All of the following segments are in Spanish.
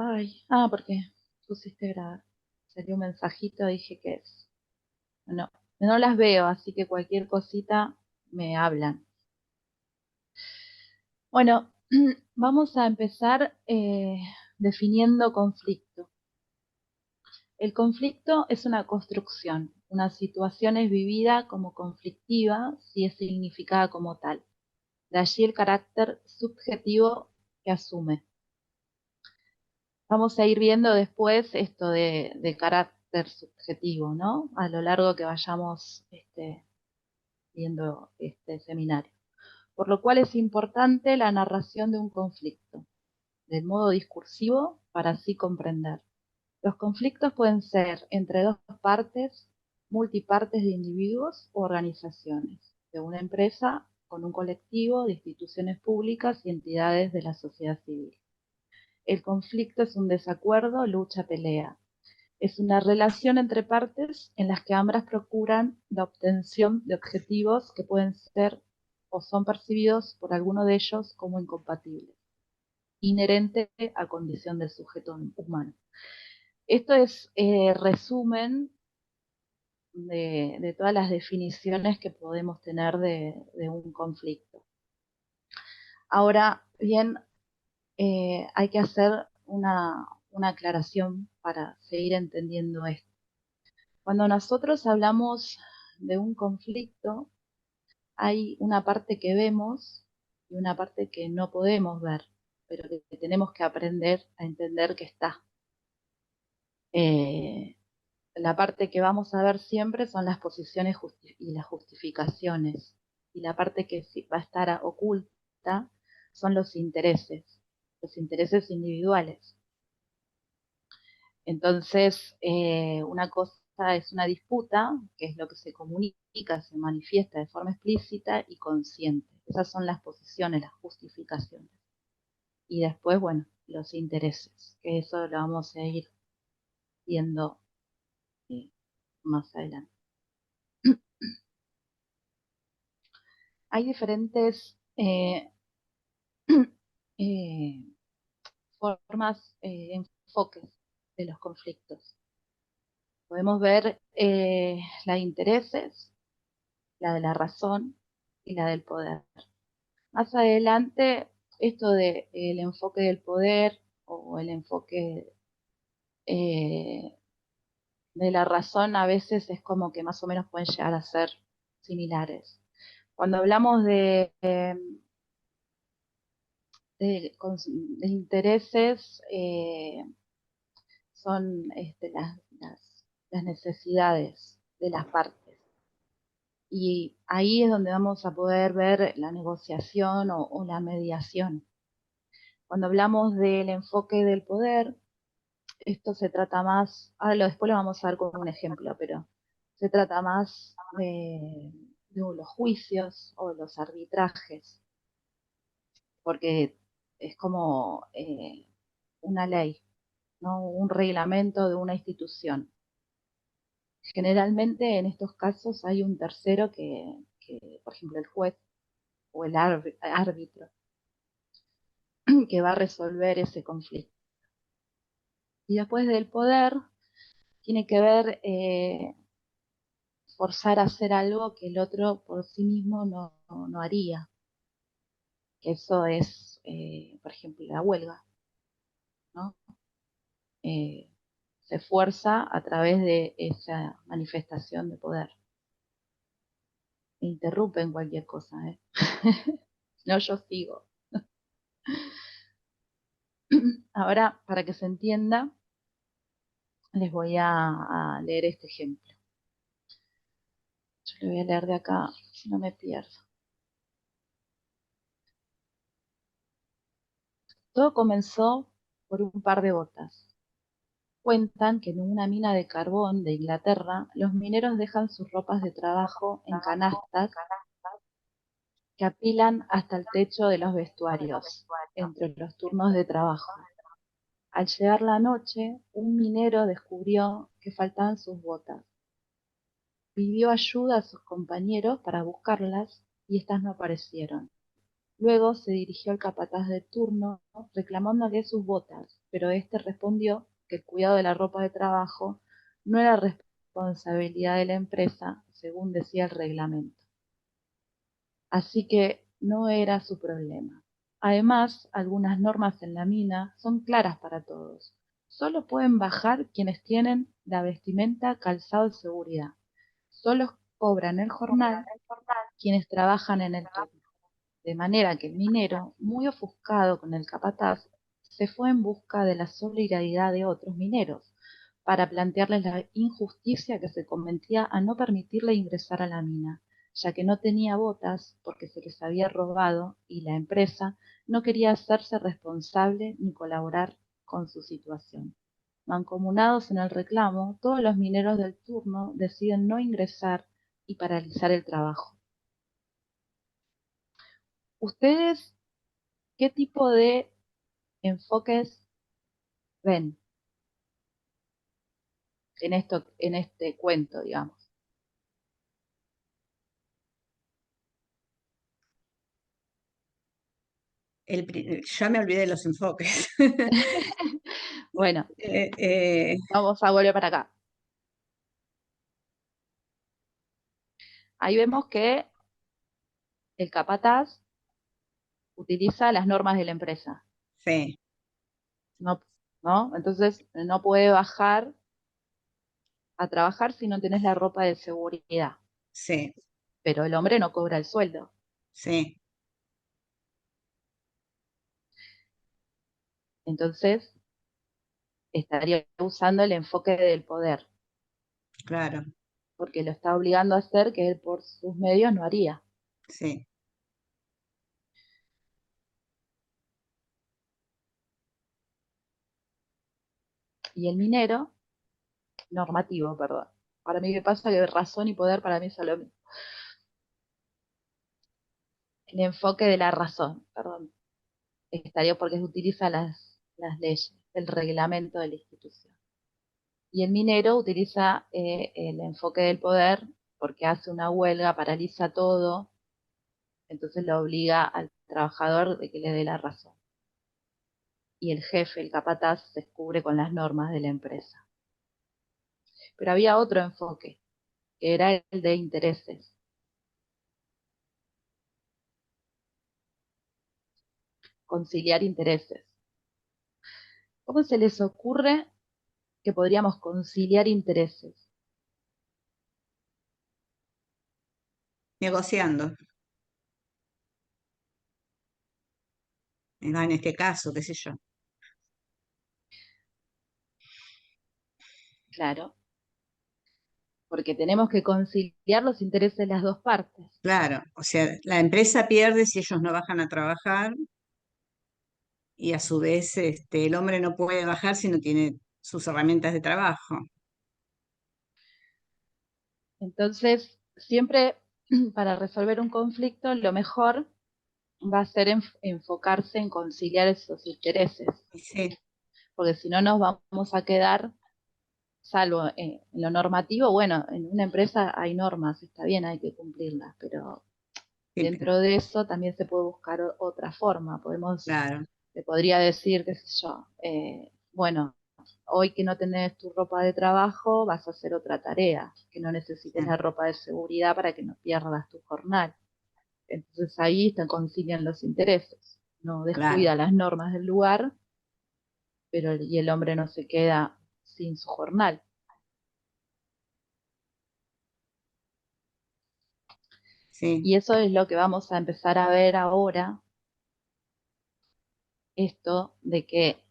Ay, porque pusiste grabar. Salió un mensajito, dije que es. No, no las veo, así que cualquier cosita me hablan. Bueno, vamos a empezar definiendo conflicto. El conflicto es una construcción. Una situación es vivida como conflictiva si es significada como tal. De allí el carácter subjetivo que asume. Vamos a ir viendo después esto de carácter subjetivo, ¿no? A lo largo que vayamos viendo este seminario. Por lo cual es importante la narración de un conflicto, de modo discursivo, para así comprender. Los conflictos pueden ser entre dos partes, multipartes de individuos o organizaciones, de una empresa con un colectivo, de instituciones públicas y entidades de la sociedad civil. El conflicto es un desacuerdo, lucha, pelea. Es una relación entre partes en las que ambas procuran la obtención de objetivos que pueden ser o son percibidos por alguno de ellos como incompatibles, inherente a condición del sujeto humano. Esto es resumen de todas las definiciones que podemos tener de un conflicto. Ahora bien, hay que hacer una aclaración para seguir entendiendo esto. Cuando nosotros hablamos de un conflicto, hay una parte que vemos y una parte que no podemos ver, pero que tenemos que aprender a entender que está. La parte que vamos a ver siempre son las posiciones y las justificaciones, y la parte que va a estar oculta son los intereses individuales. Entonces, una cosa es una disputa, que es lo que se comunica, se manifiesta de forma explícita y consciente. Esas son las posiciones, las justificaciones. Y después, bueno, los intereses, que eso lo vamos a ir viendo más adelante. Hay diferentes eh, formas, enfoques de los conflictos. Podemos ver la de intereses, la de la razón y la del poder. Más adelante, esto del enfoque del poder o el enfoque de la razón a veces es como que más o menos pueden llegar a ser similares. Cuando hablamos de intereses, son las necesidades de las partes. Y ahí es donde vamos a poder ver la negociación o la mediación. Cuando hablamos del enfoque del poder, esto se trata más, después lo vamos a ver con un ejemplo, pero se trata más de los juicios o los arbitrajes, porque es como una ley, ¿no? Un reglamento de una institución. Generalmente en estos casos hay un tercero por ejemplo, el juez o el árbitro, que va a resolver ese conflicto. Y después del poder, tiene que ver forzar a hacer algo que el otro por sí mismo no haría. Que eso es, por ejemplo, la huelga, ¿no? Eh, se fuerza a través de esa manifestación de poder. Me interrumpen cualquier cosa, ¿eh? No, yo sigo. Ahora, para que se entienda, les voy a leer este ejemplo. Yo le voy a leer de acá, si no me pierdo. Todo comenzó por un par de botas. Cuentan que en una mina de carbón de Inglaterra, los mineros dejan sus ropas de trabajo en canastas que apilan hasta el techo de los vestuarios, entre los turnos de trabajo. Al llegar la noche, un minero descubrió que faltaban sus botas. Pidió ayuda a sus compañeros para buscarlas y éstas no aparecieron. Luego se dirigió al capataz de turno reclamándole sus botas, pero éste respondió que el cuidado de la ropa de trabajo no era responsabilidad de la empresa, según decía el reglamento. Así que no era su problema. Además, algunas normas en la mina son claras para todos. Solo pueden bajar quienes tienen la vestimenta, calzado y seguridad. Solo cobran el jornal quienes trabajan en el turno. De manera que el minero, muy ofuscado con el capataz, se fue en busca de la solidaridad de otros mineros, para plantearles la injusticia que se cometía a no permitirle ingresar a la mina, ya que no tenía botas porque se les había robado y la empresa no quería hacerse responsable ni colaborar con su situación. Mancomunados en el reclamo, todos los mineros del turno deciden no ingresar y paralizar el trabajo. ¿Ustedes qué tipo de enfoques ven en este cuento, digamos? Ya me olvidé de los enfoques. Bueno, Eh, eh, vamos a volver para acá. Ahí vemos que el capataz utiliza las normas de la empresa, sí, ¿no? ¿No? Entonces no puede bajar a trabajar si no tenés la ropa de seguridad, sí, pero el hombre no cobra el sueldo. sí, Entonces estaría usando el enfoque del poder, claro, porque lo está obligando a hacer que él por sus medios no haría. sí, Y el minero, normativo, perdón. Para mí me pasa que razón y poder para mí es lo mismo. El enfoque de la razón, perdón, estaría porque utiliza las leyes, el reglamento de la institución. Y el minero utiliza el enfoque del poder porque hace una huelga, paraliza todo, entonces lo obliga al trabajador de que le dé la razón. Y el jefe, el capataz, se cubre con las normas de la empresa. Pero había otro enfoque, que era el de intereses, conciliar intereses. ¿Cómo se les ocurre que podríamos conciliar intereses? negociando. En este caso, qué sé yo. Claro, porque tenemos que conciliar los intereses de las dos partes. Claro, o sea, la empresa pierde si ellos no bajan a trabajar y a su vez el hombre no puede bajar si no tiene sus herramientas de trabajo. Entonces, siempre para resolver un conflicto, lo mejor va a ser enfocarse en conciliar esos intereses, Y sí, porque si no nos vamos a quedar, salvo en lo normativo, bueno, en una empresa hay normas, está bien, hay que cumplirlas, pero sí, dentro de eso también se puede buscar otra forma. claro, Se podría decir, qué sé yo, bueno, hoy que no tenés tu ropa de trabajo, vas a hacer otra tarea, que no necesites sí, la ropa de seguridad para que no pierdas tu jornal. Entonces ahí se concilian los intereses. No claro, descuida las normas del lugar, pero y el hombre no se queda sin su jornal. sí. Y eso es lo que vamos a empezar a ver ahora, esto de que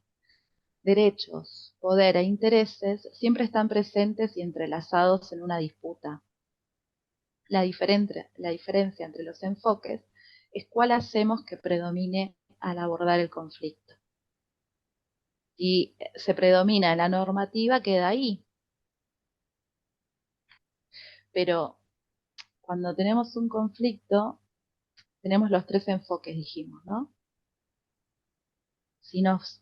derechos, poder e intereses siempre están presentes y entrelazados en una disputa. La diferencia entre los enfoques es cuál hacemos que predomine al abordar el conflicto. Si se predomina la normativa, queda ahí. Pero cuando tenemos un conflicto, tenemos los tres enfoques, dijimos, ¿no? Si nos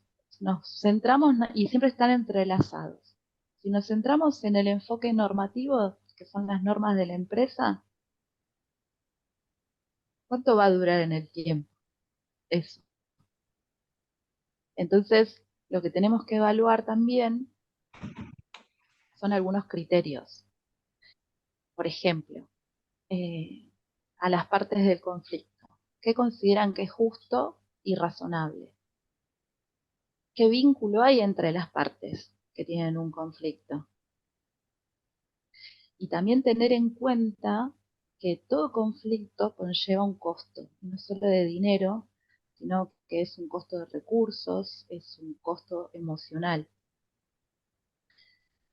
centramos, y siempre están entrelazados, si nos centramos en el enfoque normativo, que son las normas de la empresa, ¿cuánto va a durar en el tiempo? eso. Entonces, lo que tenemos que evaluar también son algunos criterios. Por ejemplo, a las partes del conflicto. ¿Qué consideran que es justo y razonable? ¿Qué vínculo hay entre las partes que tienen un conflicto? Y también tener en cuenta que todo conflicto conlleva un costo, no solo de dinero, sino que es un costo de recursos, es un costo emocional.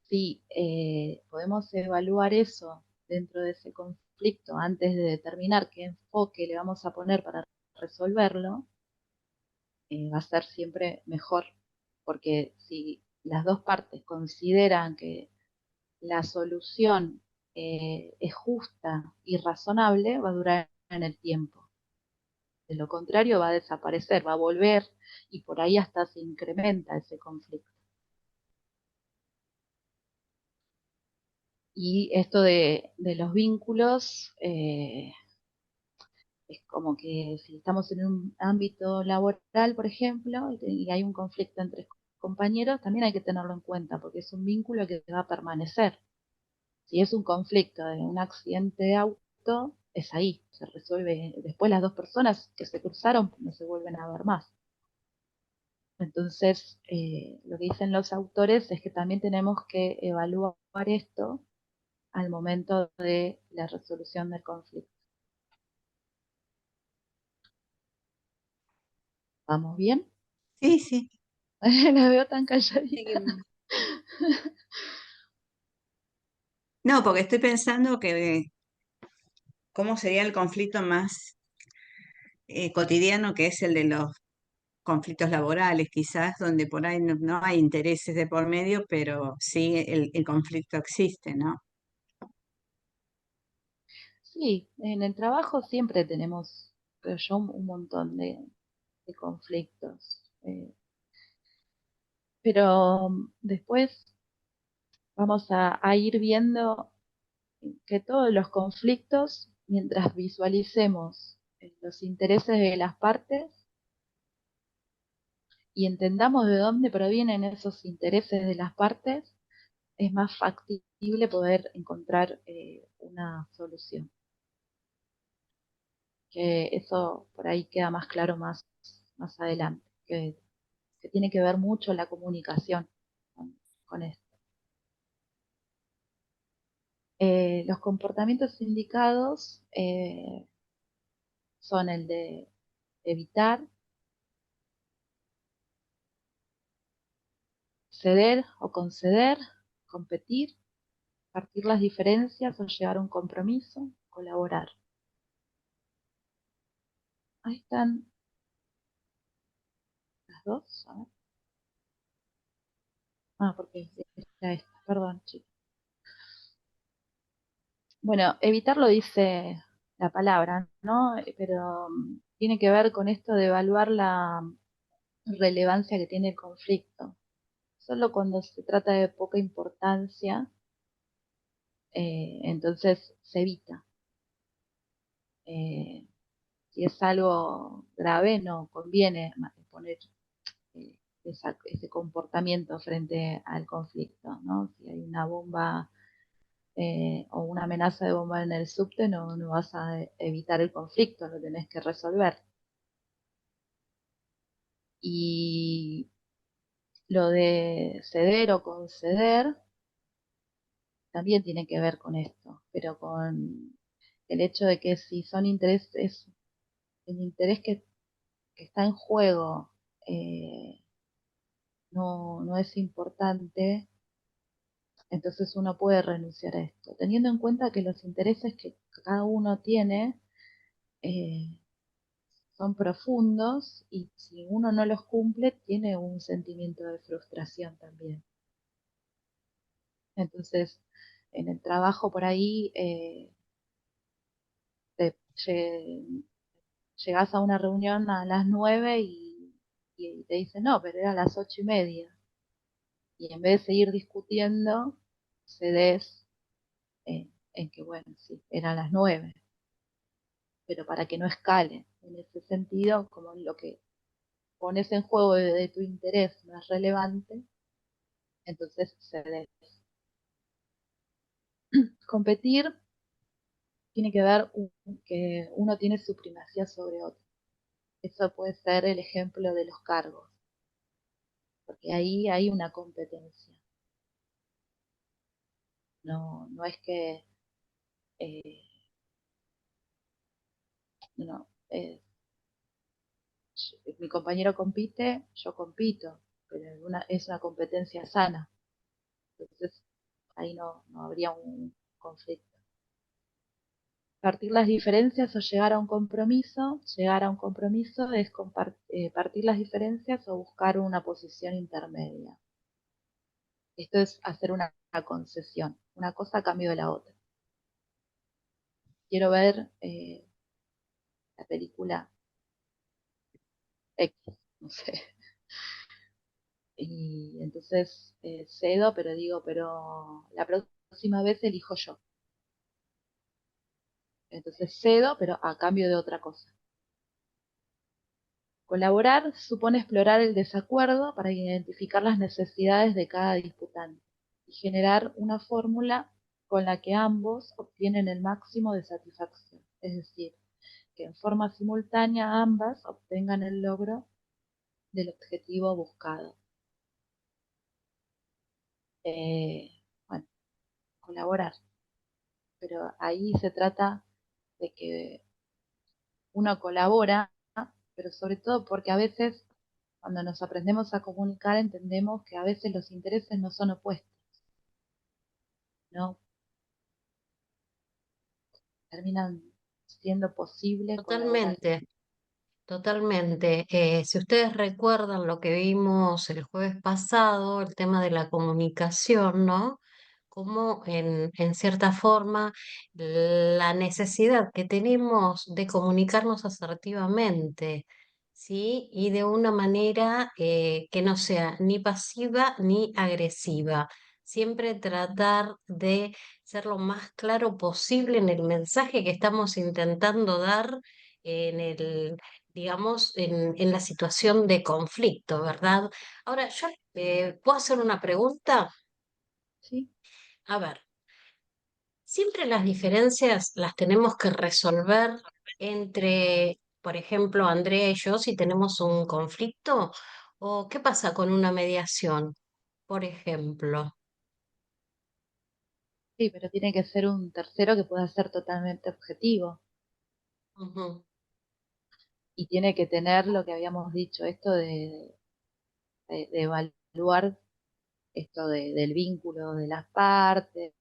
Si podemos evaluar eso dentro de ese conflicto antes de determinar qué enfoque le vamos a poner para resolverlo, va a ser siempre mejor, porque si las dos partes consideran que la solución es justa y razonable, va a durar en el tiempo. De lo contrario, va a desaparecer, va a volver y por ahí hasta se incrementa ese conflicto. Y esto de los vínculos, es como que si estamos en un ámbito laboral, por ejemplo, y hay un conflicto entre compañeros, también hay que tenerlo en cuenta, porque es un vínculo que va a permanecer. Si es un conflicto de un accidente de auto, es ahí, se resuelve. Después las dos personas que se cruzaron no se vuelven a ver más. Entonces, lo que dicen los autores es que también tenemos que evaluar esto al momento de la resolución del conflicto. ¿Vamos bien? Sí, sí. La veo tan Sí que- calladita. No, porque estoy pensando que cómo sería el conflicto más cotidiano, que es el de los conflictos laborales, quizás, donde por ahí no hay intereses de por medio, pero sí el conflicto existe, ¿no? Sí, en el trabajo siempre tenemos, creo yo, un montón de conflictos. Pero después vamos a ir viendo que todos los conflictos, mientras visualicemos los intereses de las partes y entendamos de dónde provienen esos intereses de las partes, es más factible poder encontrar una solución. Que eso por ahí queda más claro más adelante, que tiene que ver mucho la comunicación con esto. Los comportamientos indicados son el de evitar, ceder o conceder, competir, partir las diferencias o llegar a un compromiso, colaborar. Ahí están las dos. A ver. Ah, porque era esta, perdón, chicos. Bueno, evitar lo dice la palabra, ¿no? Pero tiene que ver con esto de evaluar la relevancia que tiene el conflicto. Solo cuando se trata de poca importancia, entonces se evita. Eh, si es algo grave, no conviene poner eh, ese comportamiento frente al conflicto, ¿no? Si hay una bomba o una amenaza de bomba en el subte, no vas a evitar el conflicto, lo tenés que resolver. Y lo de ceder o conceder también tiene que ver con esto, pero con el hecho de que si son intereses, el interés que está en juego no es importante, entonces uno puede renunciar a esto, teniendo en cuenta que los intereses que cada uno tiene eh, son profundos y si uno no los cumple tiene un sentimiento de frustración también. Entonces, en el trabajo por ahí te, llegas a una reunión a las 9 y te dicen, no, pero era a las 8:30. Y en vez de seguir discutiendo, cedes en que, bueno, sí, eran las 9. pero para que no escale. En ese sentido, como lo que pones en juego de tu interés no es relevante, entonces cedes. Competir tiene que ver que uno tiene su primacía sobre otro. Eso puede ser el ejemplo de los cargos, porque ahí hay una competencia. No, no es que eh, no, mi compañero compite, yo compito, pero es una competencia sana. Entonces ahí no habría un conflicto. Partir las diferencias o llegar a un compromiso. Llegar a un compromiso es partir las diferencias o buscar una posición intermedia. Esto es hacer una concesión, una cosa a cambio de la otra. Quiero ver la película X, no sé. Y entonces cedo, pero digo, pero la próxima vez elijo yo. Entonces cedo, pero a cambio de otra cosa. Colaborar supone explorar el desacuerdo para identificar las necesidades de cada disputante y generar una fórmula con la que ambos obtienen el máximo de satisfacción. Es decir, que en forma simultánea ambas obtengan el logro del objetivo buscado. Bueno, colaborar. Pero ahí se trata de que uno colabora, pero sobre todo porque a veces cuando nos aprendemos a comunicar entendemos que a veces los intereses no son opuestos, ¿no? Terminan siendo posible colaborar. Totalmente. Totalmente. Si ustedes recuerdan lo que vimos el jueves pasado, el tema de la comunicación, ¿no? Como en cierta forma la necesidad que tenemos de comunicarnos asertivamente, ¿sí? Y de una manera que no sea ni pasiva ni agresiva. Siempre tratar de ser lo más claro posible en el mensaje que estamos intentando dar en el, digamos, en la situación de conflicto, ¿verdad? Ahora, yo puedo hacer una pregunta. ¿Sí? A ver, siempre las diferencias las tenemos que resolver entre, por ejemplo, Andrea y yo si tenemos un conflicto, o qué pasa con una mediación, por ejemplo. Sí, pero tiene que ser un tercero que pueda ser totalmente objetivo Ujú. y tiene que tener lo que habíamos dicho, esto de evaluar esto del vínculo de las partes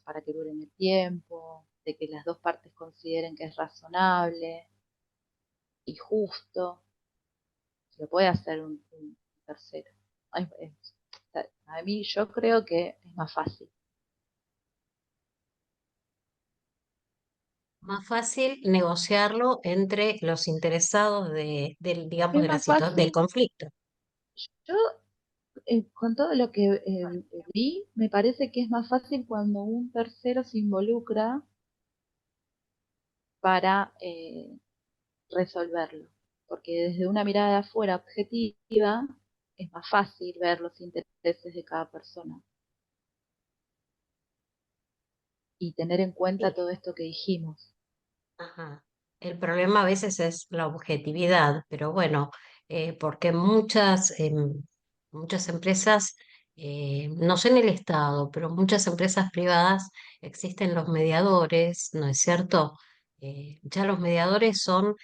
para que duren el tiempo, de que las dos partes consideren que es razonable y justo. Se lo puede hacer un tercero. A mí yo creo que es más fácil. Más fácil negociarlo entre los interesados digamos, Es de más del fácil, conflicto. yo con todo lo que vi, me parece que es más fácil cuando un tercero se involucra para resolverlo. Porque desde una mirada de afuera objetiva es más fácil ver los intereses de cada persona y tener en cuenta Sí. todo esto que dijimos. Ajá. El problema a veces es la objetividad, pero bueno, porque muchas empresas, no sé en el Estado, pero muchas empresas privadas existen los mediadores, ¿no es cierto? Ya los mediadores son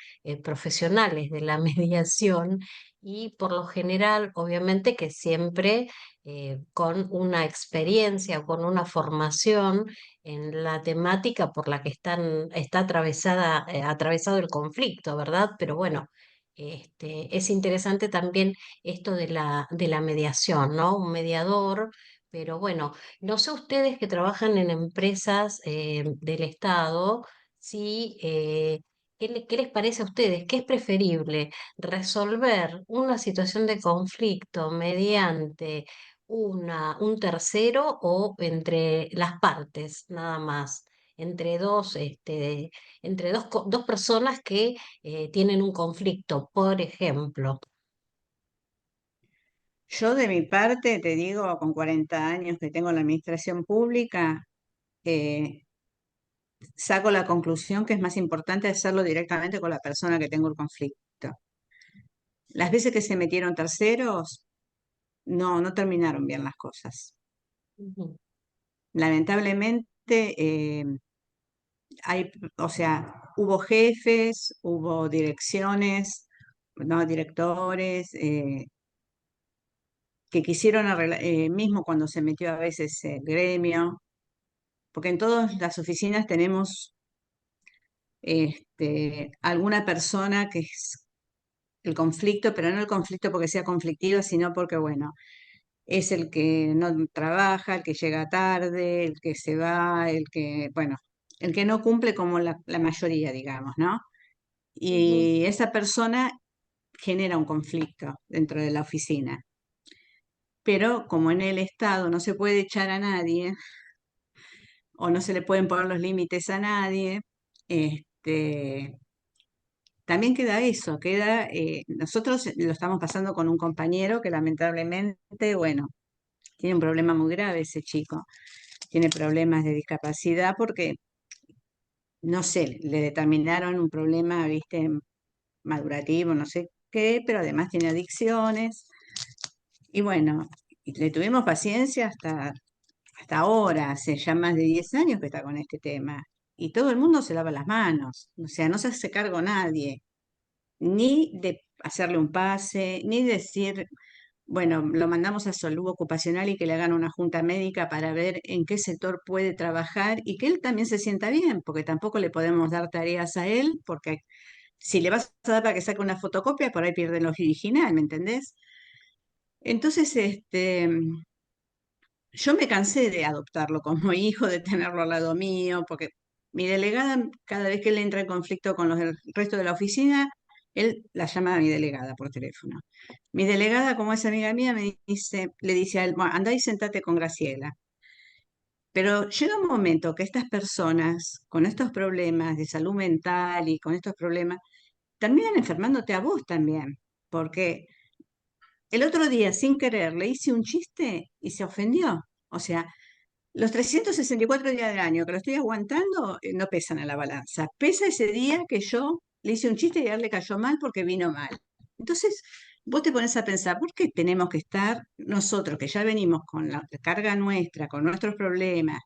profesionales de la mediación y por lo general, obviamente que siempre con una experiencia o con una formación en la temática por la que está atravesado el conflicto, ¿verdad? Pero bueno, es interesante también esto de la mediación, ¿no? Un mediador, pero bueno, no sé ustedes que trabajan en empresas del Estado, si, qué les parece a ustedes? ¿Qué es preferible? ¿Resolver una situación de conflicto mediante un tercero o entre las partes, nada más? entre dos personas que tienen un conflicto, por ejemplo. Yo de mi parte, te digo, con 40 años que tengo en la administración pública, eh, saco la conclusión que es más importante hacerlo directamente con la persona que tengo el conflicto. Las veces que se metieron terceros, no terminaron bien las cosas. Ujú. Lamentablemente, o sea, hubo jefes, hubo direcciones, no, directores, que quisieron arreglar, mismo cuando se metió a veces el gremio, porque en todas las oficinas tenemos alguna persona que es el conflicto, pero no el conflicto porque sea conflictiva, sino porque, bueno, es el que no trabaja, el que llega tarde, el que se va, bueno, el que no cumple como la mayoría, digamos, ¿no? Ujú. Y esa persona genera un conflicto dentro de la oficina. Pero como en el Estado no se puede echar a nadie o no se le pueden poner los límites a nadie, este, también queda eso, nosotros lo estamos pasando con un compañero que lamentablemente, bueno, tiene un problema muy grave ese chico, tiene problemas de discapacidad porque, no sé, le determinaron un problema, viste, madurativo, no sé qué, pero además tiene adicciones. Y bueno, le tuvimos paciencia hasta ahora, hace ya más de 10 años que está con este tema. Y todo el mundo se lava las manos, o sea, no se hace cargo nadie, ni de hacerle un pase, ni decir, bueno, lo mandamos a salud ocupacional y que le hagan una junta médica para ver en qué sector puede trabajar y que él también se sienta bien, porque tampoco le podemos dar tareas a él, porque si le vas a dar para que saque una fotocopia, por ahí pierde lo original, ¿me entendés? Entonces, yo me cansé de adoptarlo como hijo, de tenerlo al lado mío, porque mi delegada, cada vez que él entra en conflicto con los del resto de la oficina, él la llama a mi delegada por teléfono. Mi delegada, como es amiga mía, le dice a él, bueno, andá y sentate con Graciela. Pero llega un momento que estas personas con estos problemas de salud mental y con estos problemas terminan enfermándote a vos también, porque el otro día, sin querer, le hice un chiste y se ofendió. O sea, los 364 días del año que lo estoy aguantando no pesan a la balanza. Pesa ese día que yo le hice un chiste y a él le cayó mal porque vino mal. Entonces, vos te pones a pensar, ¿por qué tenemos que estar nosotros, que ya venimos con la carga nuestra, con nuestros problemas,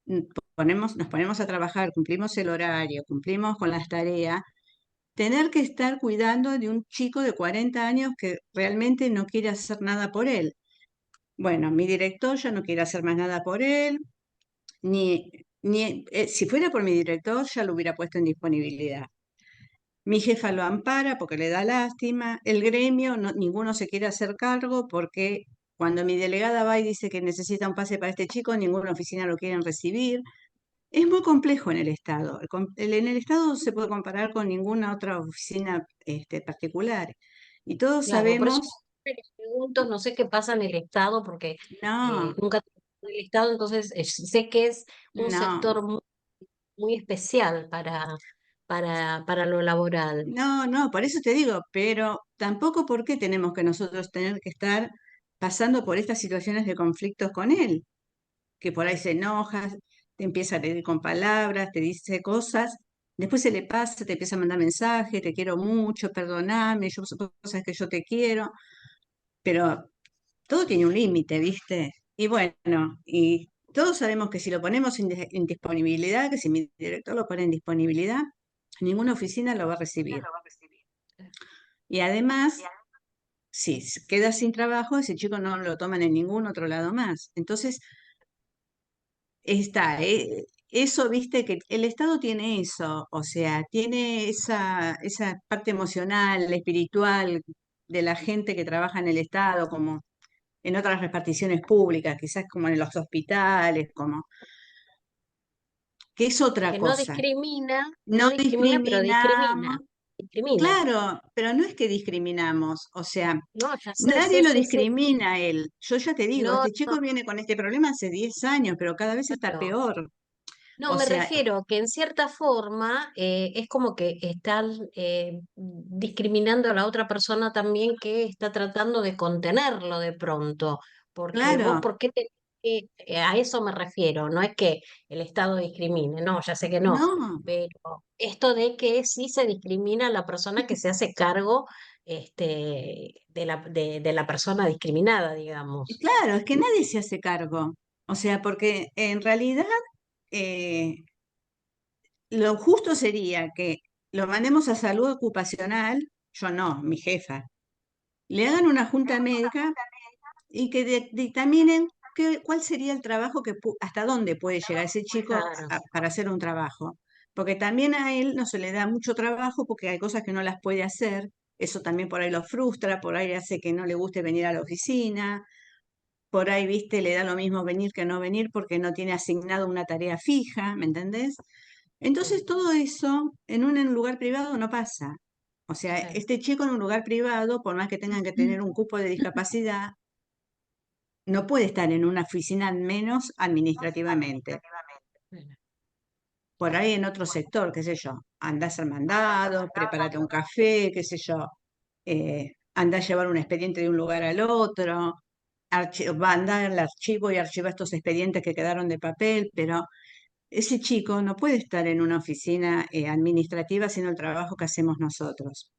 nos ponemos a trabajar, cumplimos el horario, cumplimos con las tareas, tener que estar cuidando de un chico de 40 años que realmente no quiere hacer nada por él? Bueno, mi director ya no quiere hacer más nada por él, si fuera por mi director ya lo hubiera puesto en disponibilidad. Mi jefa lo ampara porque le da lástima, el gremio, ninguno se quiere hacer cargo porque cuando mi delegada va y dice que necesita un pase para este chico, ninguna oficina lo quieren recibir. Es muy complejo en el Estado. En el Estado no se puede comparar con ninguna otra oficina particular. Y todos Claro, por eso sabemos, siempre les pregunto, no sé qué pasa en el Estado, porque no, nunca trabajé en el Estado, entonces sé que es un no, sector muy especial para lo laboral. no, por eso te digo, pero tampoco porque tenemos que nosotros tener que estar pasando por estas situaciones de conflictos con él, que por ahí se enoja, te empieza a pedir con palabras, te dice cosas, después se le pasa, te empieza a mandar mensajes, te quiero mucho, perdóname, vos sabés que yo te quiero, pero todo tiene un límite, ¿viste? Y bueno, y todos sabemos que si lo ponemos en disponibilidad, que si mi director lo pone en disponibilidad, ninguna oficina lo va a recibir. Y además, si queda sin trabajo, ese chico no lo toman en ningún otro lado más. Entonces, eso, viste, que el Estado tiene eso, o sea, tiene esa parte emocional, espiritual de la gente que trabaja en el Estado, como en otras reparticiones públicas, quizás como en los hospitales, como que es otra Que no cosa. discrimina, no No discrimina, pero discriminamos, discrimina. claro, pero no es que discriminamos, o sea, No, ya sé, nadie sí, lo sí, sí. discrimina a él. Yo ya te digo, No, este chico viene con este problema hace 10 años, pero cada vez está no, peor. No, O me sea, refiero que en cierta forma es como que están discriminando a la otra persona también que está tratando de contenerlo de pronto, porque vos, claro, ¿por qué a eso me refiero? No es que el Estado discrimine, no, ya sé que no, no, pero esto de que sí se discrimina a la persona que se hace cargo de la persona discriminada, digamos. claro, es que nadie se hace cargo. O sea, porque en realidad eh, lo justo sería que lo mandemos a salud ocupacional, yo no, mi jefa, le hagan una junta médica y que dictaminen cuál sería el trabajo hasta dónde puede llegar ese chico Claro, para hacer un trabajo. Porque también a él no se le da mucho trabajo porque hay cosas que no las puede hacer. Eso también por ahí lo frustra, por ahí hace que no le guste venir a la oficina, por ahí, viste, le da lo mismo venir que no venir porque no tiene asignado una tarea fija, ¿me entendés? sí, Entonces todo eso en un lugar privado no pasa. O sea, sí. este chico en un lugar privado, por más que tengan que tener un cupo de discapacidad, no puede estar en una oficina al menos administrativamente. Bueno, Por ahí en otro sector, qué sé yo, andás al mandado, prepárate un café, qué sé yo, andás a llevar un expediente de un lugar al otro, va a andar al archivo y archiva estos expedientes que quedaron de papel, pero ese chico no puede estar en una oficina administrativa haciendo el trabajo que hacemos nosotros.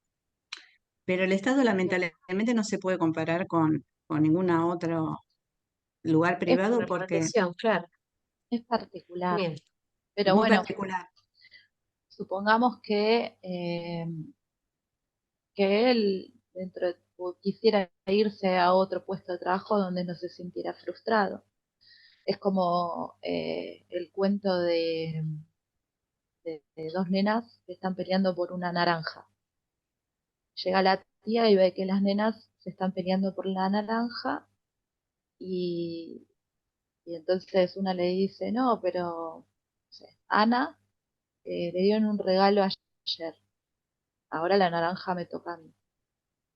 Pero el Estado lamentablemente no se puede comparar con ningún otro lugar es privado una porque repartición, claro. Es particular. Bien. Pero muy bueno, particular. supongamos que él quisiera irse a otro puesto de trabajo donde no se sintiera frustrado. Es como el cuento de dos nenas que están peleando por una naranja. Llega la tía y ve que las nenas se están peleando por la naranja y, y entonces una le dice, no, pero no sé, Ana le dieron un regalo ayer, ahora la naranja me toca a mí.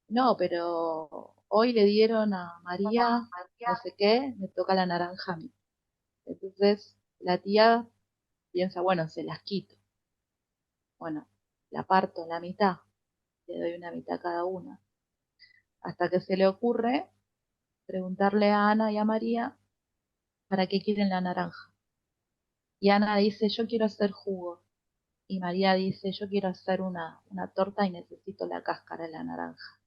No, pero hoy le dieron a María no sé qué, me toca la naranja a mí. Entonces la tía piensa, bueno, se las quito. Bueno, la parto en la mitad, le doy una mitad a cada una. Hasta que se le ocurre preguntarle a Ana y a María para qué quieren la naranja. Y Ana dice, yo quiero hacer jugo. Y María dice, yo quiero hacer una torta y necesito la cáscara de la naranja.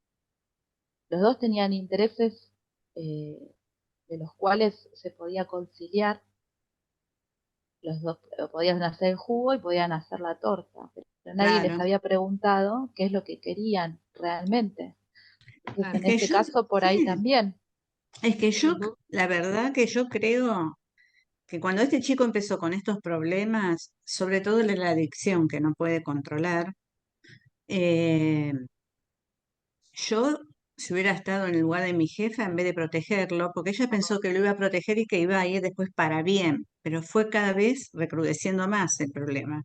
Los dos tenían intereses de los cuales se podía conciliar. Los dos podían hacer el jugo y podían hacer la torta, pero nadie les Claro. había preguntado qué es lo que querían realmente. Entonces, Es en que este yo, caso, por ahí sí, también. es que yo, Ujú. la verdad que yo creo que cuando este chico empezó con estos problemas, sobre todo la adicción que no puede controlar, eh, yo, si hubiera estado en el lugar de mi jefa, en vez de protegerlo, porque ella pensó que lo iba a proteger y que iba a ir después para bien, pero fue cada vez recrudeciendo más el problema.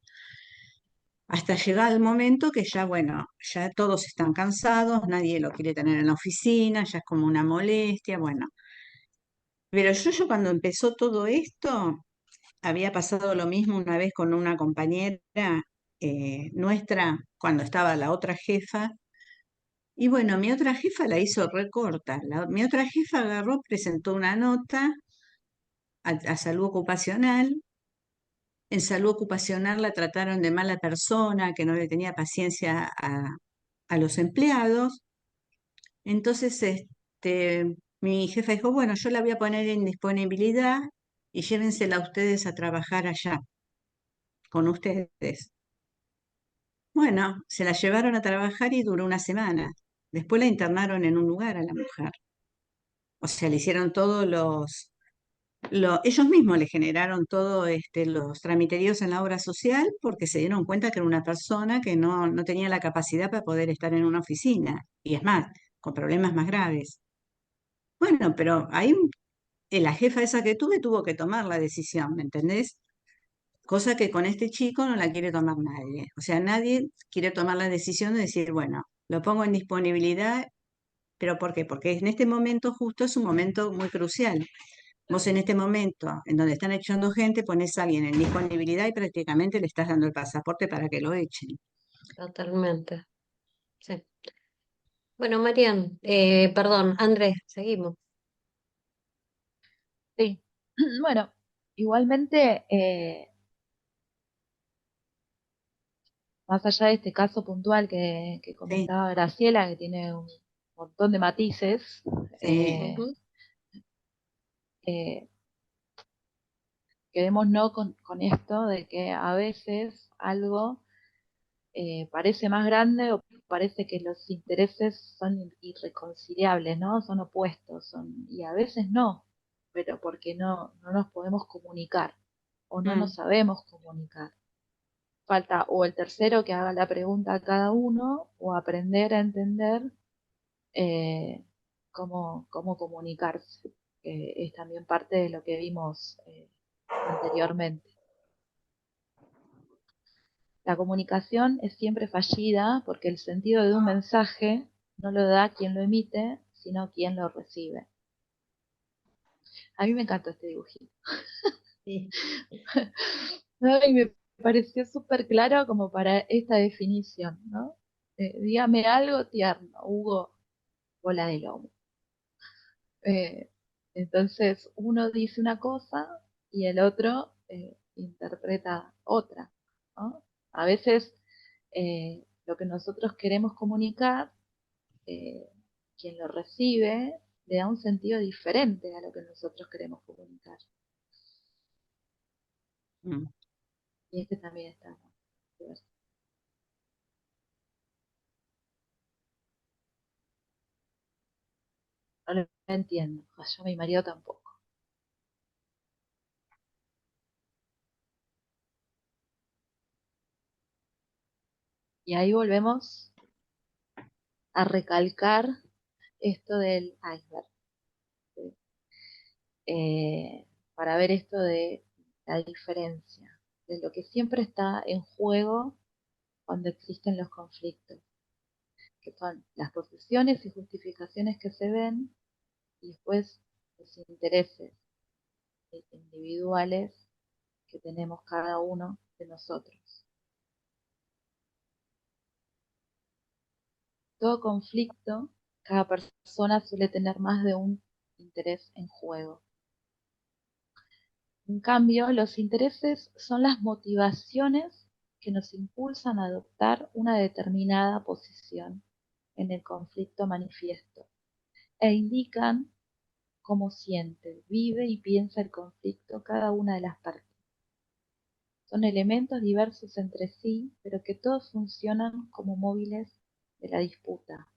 Hasta llegar el momento que ya, bueno, ya todos están cansados, nadie lo quiere tener en la oficina, ya es como una molestia, bueno. Pero yo cuando empezó todo esto, había pasado lo mismo una vez con una compañera nuestra, cuando estaba la otra jefa. Y bueno, mi otra jefa la hizo recorta. Mi otra jefa agarró, presentó una nota a salud ocupacional. En salud ocupacional la trataron de mala persona, que no le tenía paciencia a los empleados. Entonces, mi jefa dijo, bueno, yo la voy a poner en disponibilidad y llévensela ustedes a trabajar allá con ustedes. Bueno, se la llevaron a trabajar y duró una semana. Después la internaron en un lugar a la mujer. O sea, le hicieron todos ellos mismos le generaron todos los tramiteríos en la obra social porque se dieron cuenta que era una persona que no tenía la capacidad para poder estar en una oficina. Y es más, con problemas más graves. Bueno, pero ahí la jefa esa que tuve tuvo que tomar la decisión, ¿me entendés? Cosa que con este chico no la quiere tomar nadie. O sea, nadie quiere tomar la decisión de decir, bueno, lo pongo en disponibilidad, pero ¿por qué? Porque en este momento justo es un momento muy crucial, Vos en este momento, en donde están echando gente, pones a alguien en disponibilidad y prácticamente le estás dando el pasaporte para que lo echen. Totalmente. Sí. Bueno, Marian, perdón, Andrés, seguimos. Sí. Bueno, igualmente, más allá de este caso puntual que Sí, comentaba Graciela, que tiene un montón de matices, sí. Ujú. eh, quedémonos con esto de que a veces algo parece más grande o parece que los intereses son irreconciliables, ¿no? Son opuestos, y a veces no, pero porque no nos podemos comunicar o no nos Mm, sabemos comunicar. Falta o el tercero que haga la pregunta a cada uno o aprender a entender eh, cómo comunicarse, que es también parte de lo que vimos anteriormente. La comunicación es siempre fallida porque el sentido de un mensaje no lo da quien lo emite, sino quien lo recibe. A mí me encantó este dibujito. Sí. Y me pareció súper claro como para esta definición, ¿no? Dígame algo tierno, Hugo, bola de lomo. Eh, entonces uno dice una cosa y el otro interpreta otra, ¿no? A veces lo que nosotros queremos comunicar, eh, quien lo recibe le da un sentido diferente a lo que nosotros queremos comunicar. mm. Y este también está diverso. No lo entiendo, yo a mi marido tampoco. Y ahí volvemos a recalcar esto del iceberg, ¿sí? Para ver esto de la diferencia, de lo que siempre está en juego cuando existen los conflictos, que son las posiciones y justificaciones que se ven y después los intereses individuales que tenemos cada uno de nosotros. Todo conflicto, cada persona suele tener más de un interés en juego. En cambio, los intereses son las motivaciones que nos impulsan a adoptar una determinada posición en el conflicto manifiesto e indican cómo siente, vive y piensa el conflicto cada una de las partes. Son elementos diversos entre sí, pero que todos funcionan como móviles de la disputa.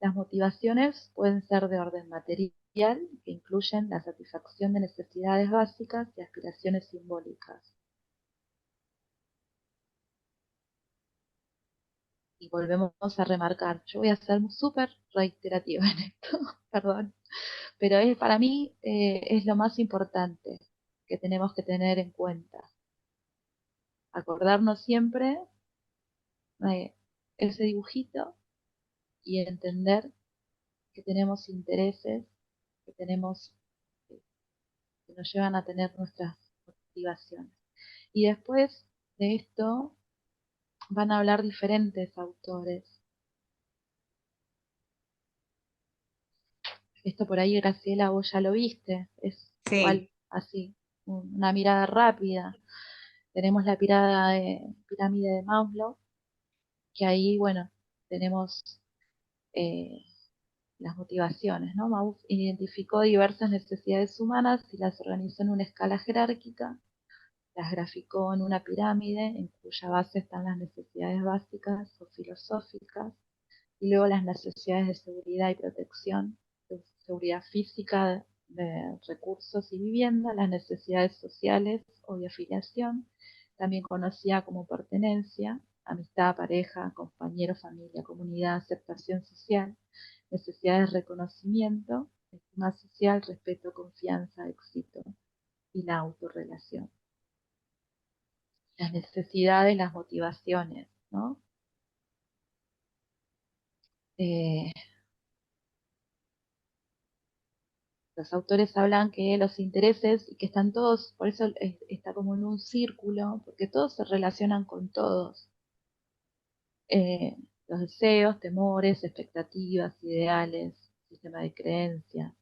Las motivaciones pueden ser de orden material, que incluyen la satisfacción de necesidades básicas y aspiraciones simbólicas. Y volvemos a remarcar, yo voy a ser súper reiterativa en esto, perdón, pero para mí es lo más importante que tenemos que tener en cuenta. Acordarnos siempre de ese dibujito y entender que tenemos intereses, que tenemos, que nos llevan a tener nuestras motivaciones. Y después de esto van a hablar diferentes autores. Esto por ahí, Graciela, vos ya lo viste, es Sí, igual así, una mirada rápida. Tenemos la pirámide de Maslow, que ahí, bueno, tenemos eh, las motivaciones, ¿no? Mauss identificó diversas necesidades humanas y las organizó en una escala jerárquica, las graficó en una pirámide en cuya base están las necesidades básicas o filosóficas, y luego las necesidades de seguridad y protección, de seguridad física, de recursos y vivienda, las necesidades sociales o de afiliación, también conocida como pertenencia, amistad, pareja, compañero, familia, comunidad, aceptación social, necesidades de reconocimiento, estima social, respeto, confianza, éxito y la autorrelación. Las necesidades, las motivaciones, ¿no? Eh, Los autores hablan que los intereses y que están todos, por eso está como en un círculo, porque todos se relacionan con todos. Eh, los deseos, temores, expectativas, ideales, sistema de creencias,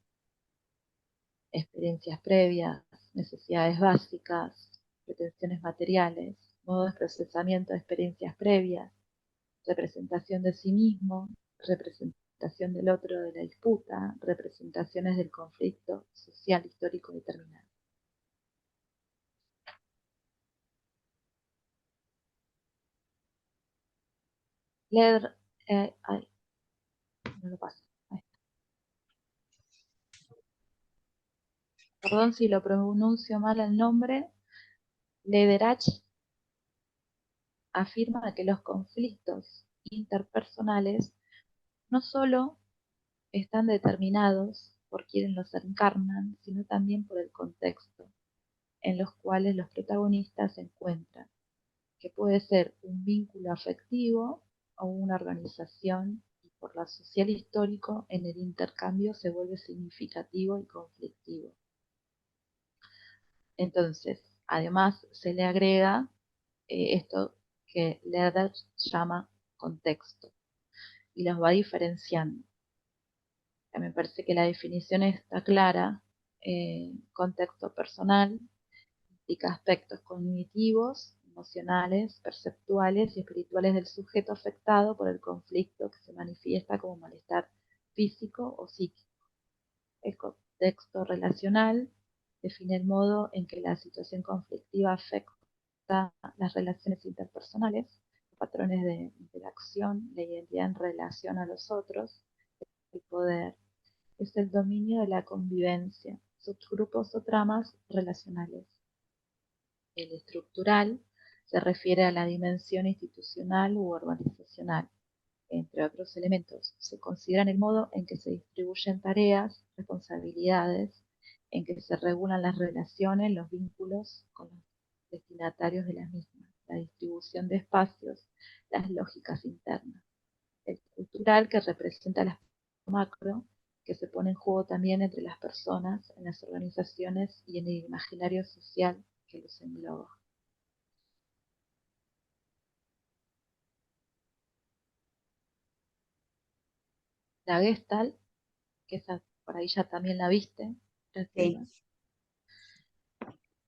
experiencias previas, necesidades básicas, pretensiones materiales, modo de procesamiento de experiencias previas, representación de sí mismo, representación del otro de la disputa, representaciones del conflicto social histórico determinado. Leer, ay, no lo paso. Perdón si lo pronuncio mal el nombre. Lederach afirma que los conflictos interpersonales no solo están determinados por quienes los encarnan, sino también por el contexto en los cuales los protagonistas se encuentran, que puede ser un vínculo afectivo o una organización, y por lo social histórico en el intercambio se vuelve significativo y conflictivo. Entonces, además se le agrega esto que Leder llama contexto y los va diferenciando. Me parece que la definición está clara. Contexto personal implica aspectos cognitivos, emocionales, perceptuales y espirituales del sujeto afectado por el conflicto, que se manifiesta como malestar físico o psíquico. El contexto relacional define el modo en que la situación conflictiva afecta las relaciones interpersonales, los patrones de interacción, la identidad en relación a los otros, el poder. Es el dominio de la convivencia, subgrupos o tramas relacionales. El estructural se refiere a la dimensión institucional u organizacional. Entre otros elementos, se consideran el modo en que se distribuyen tareas, responsabilidades, en que se regulan las relaciones, los vínculos con los destinatarios de las mismas, la distribución de espacios, las lógicas internas. El cultural, que representa el aspecto macro, que se pone en juego también entre las personas, en las organizaciones y en el imaginario social que los engloba. La Gestalt, que esa por ahí ya también la viste, Sí.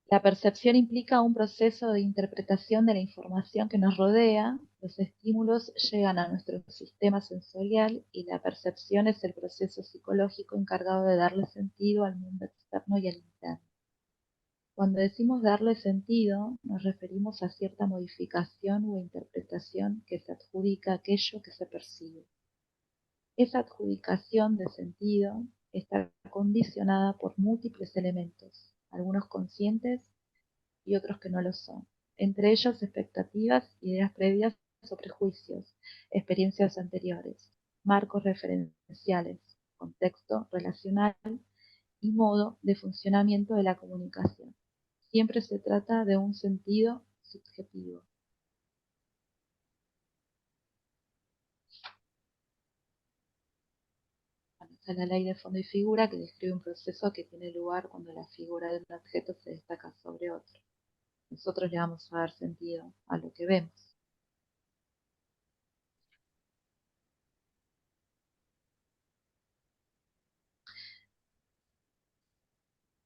La percepción implica un proceso de interpretación de la información que nos rodea. Los estímulos llegan a nuestro sistema sensorial y la percepción es el proceso psicológico encargado de darle sentido al mundo externo y al interno. Cuando decimos darle sentido, nos referimos a cierta modificación o interpretación que se adjudica a aquello que se percibe. Esa adjudicación de sentido está condicionada por múltiples elementos, algunos conscientes y otros que no lo son, entre ellos expectativas, ideas previas o prejuicios, experiencias anteriores, marcos referenciales, contexto relacional y modo de funcionamiento de la comunicación. Siempre se trata de un sentido subjetivo. Bueno, está la ley de fondo y figura, que describe un proceso que tiene lugar cuando la figura de un objeto se destaca sobre otro. Nosotros le vamos a dar sentido a lo que vemos.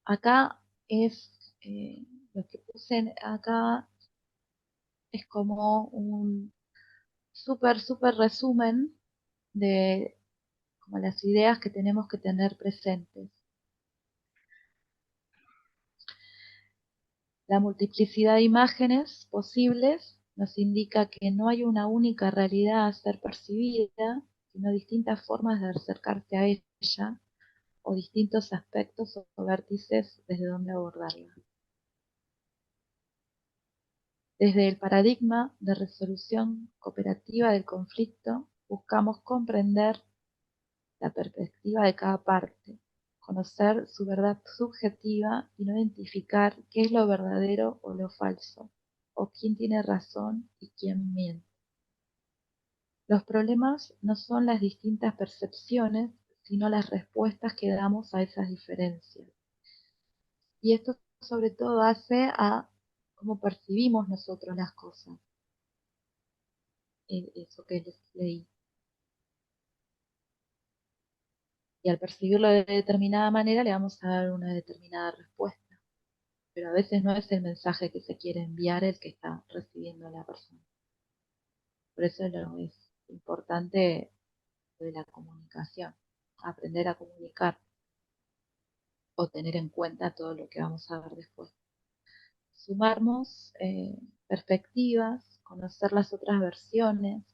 Acá es, lo que puse acá es como un súper resumen de como las ideas que tenemos que tener presentes. La multiplicidad de imágenes posibles nos indica que no hay una única realidad a ser percibida, sino distintas formas de acercarse a ella o distintos aspectos o vértices desde donde abordarla. Desde el paradigma de resolución cooperativa del conflicto, buscamos comprender la perspectiva de cada parte, conocer su verdad subjetiva y no identificar qué es lo verdadero o lo falso, o quién tiene razón y quién miente. Los problemas no son las distintas percepciones, sino las respuestas que damos a esas diferencias. Y esto sobre todo hace a cómo percibimos nosotros las cosas. Eso que les leí. Y al percibirlo de determinada manera le vamos a dar una determinada respuesta. Pero a veces no es el mensaje que se quiere enviar el que está recibiendo la persona. Por eso es importante de la comunicación, aprender a comunicar o tener en cuenta todo lo que vamos a ver después. Sumarnos perspectivas, conocer las otras versiones,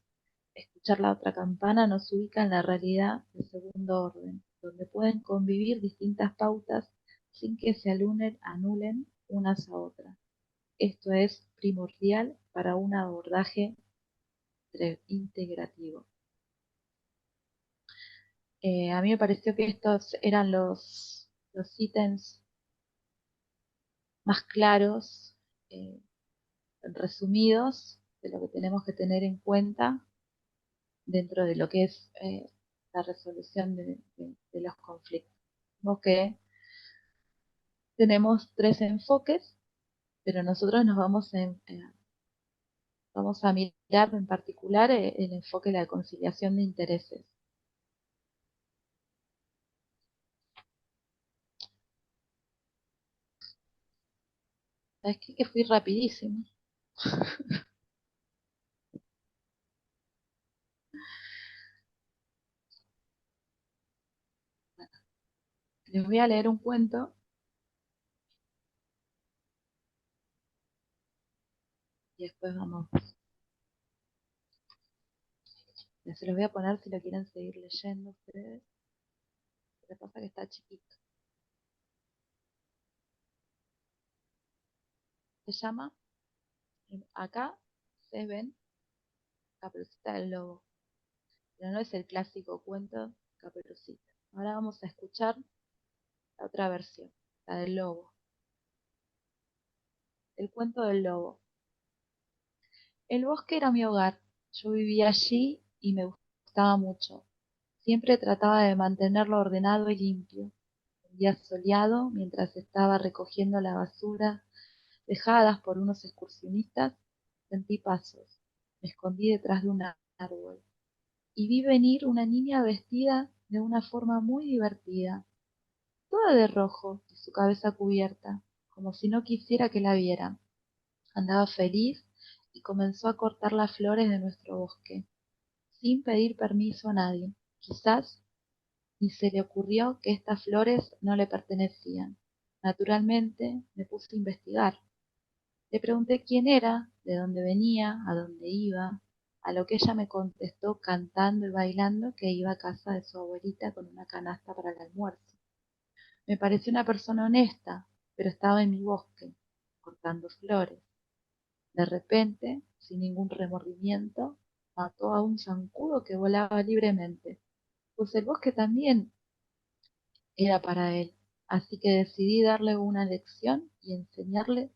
escuchar la otra campana nos ubica en la realidad de segundo orden, donde pueden convivir distintas pautas sin que se anulen unas a otras. Esto es primordial para un abordaje integrativo. A mí me pareció que estos eran los ítems más claros, resumidos, de lo que tenemos que tener en cuenta dentro de lo que es la resolución de los conflictos. Vemos que tenemos 3 enfoques, pero nosotros nos vamos a mirar en particular el enfoque de la conciliación de intereses. ¿Sabes qué? Que fui rapidísimo. Les voy a leer un cuento y después vamos. Se los voy a poner si lo quieren seguir leyendo ustedes. Lo que pasa es que está chiquito. Se llama, acá se ven Caperucita del Lobo, pero no es el clásico cuento Caperucita. Ahora vamos a escuchar la otra versión, la del lobo. El cuento del lobo. El bosque era mi hogar. Yo vivía allí y me gustaba mucho. Siempre trataba de mantenerlo ordenado y limpio. Un día soleado, mientras estaba recogiendo la basura dejadas por unos excursionistas, sentí pasos. Me escondí detrás de un árbol y vi venir una niña vestida de una forma muy divertida, toda de rojo y su cabeza cubierta, como si no quisiera que la vieran. Andaba feliz y comenzó a cortar las flores de nuestro bosque, sin pedir permiso a nadie. Quizás ni se le ocurrió que estas flores no le pertenecían. Naturalmente me puse a investigar. Le pregunté quién era, de dónde venía, a dónde iba, a lo que ella me contestó cantando y bailando que iba a casa de su abuelita con una canasta para el almuerzo. Me pareció una persona honesta, pero estaba en mi bosque, cortando flores. De repente, sin ningún remordimiento, mató a un zancudo que volaba libremente, pues el bosque también era para él. Así que decidí darle una lección y enseñarle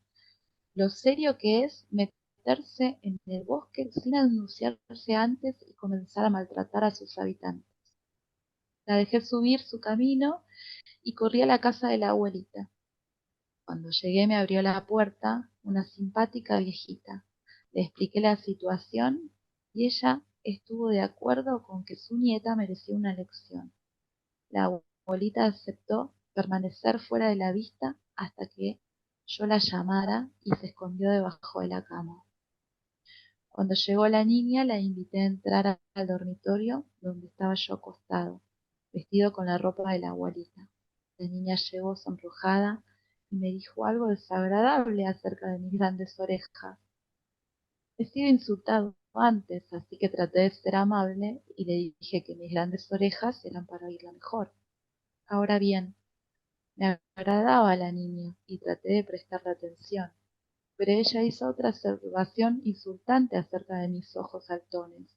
lo serio que es meterse en el bosque sin anunciarse antes y comenzar a maltratar a sus habitantes. La dejé subir su camino y corrí a la casa de la abuelita. Cuando llegué me abrió la puerta una simpática viejita. Le expliqué la situación y ella estuvo de acuerdo con que su nieta merecía una lección. La abuelita aceptó permanecer fuera de la vista hasta que yo la llamara y se escondió debajo de la cama. Cuando llegó la niña, la invité a entrar al dormitorio donde estaba yo acostado, vestido con la ropa de la abuelita. La niña llegó sonrojada y me dijo algo desagradable acerca de mis grandes orejas. He sido insultado antes, así que traté de ser amable y le dije que mis grandes orejas eran para oírla mejor. Ahora bien, me agradaba la niña y traté de prestarle atención, pero ella hizo otra observación insultante acerca de mis ojos saltones.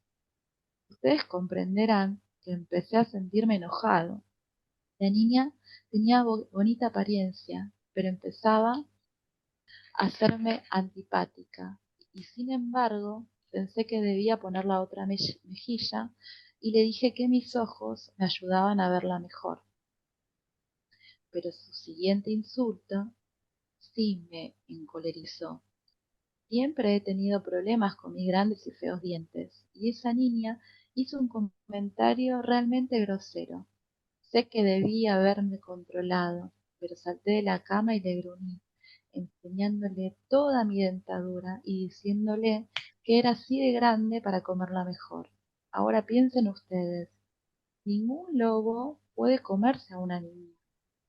Ustedes comprenderán que empecé a sentirme enojado. La niña tenía bonita apariencia, pero empezaba a hacerme antipática, y sin embargo pensé que debía poner la otra mejilla y le dije que mis ojos me ayudaban a verla mejor. Pero su siguiente insulto sí me encolerizó. Siempre he tenido problemas con mis grandes y feos dientes, y esa niña hizo un comentario realmente grosero. Sé que debí haberme controlado, pero salté de la cama y le gruñí, enseñándole toda mi dentadura y diciéndole que era así de grande para comerla mejor. Ahora piensen ustedes, ningún lobo puede comerse a una niña.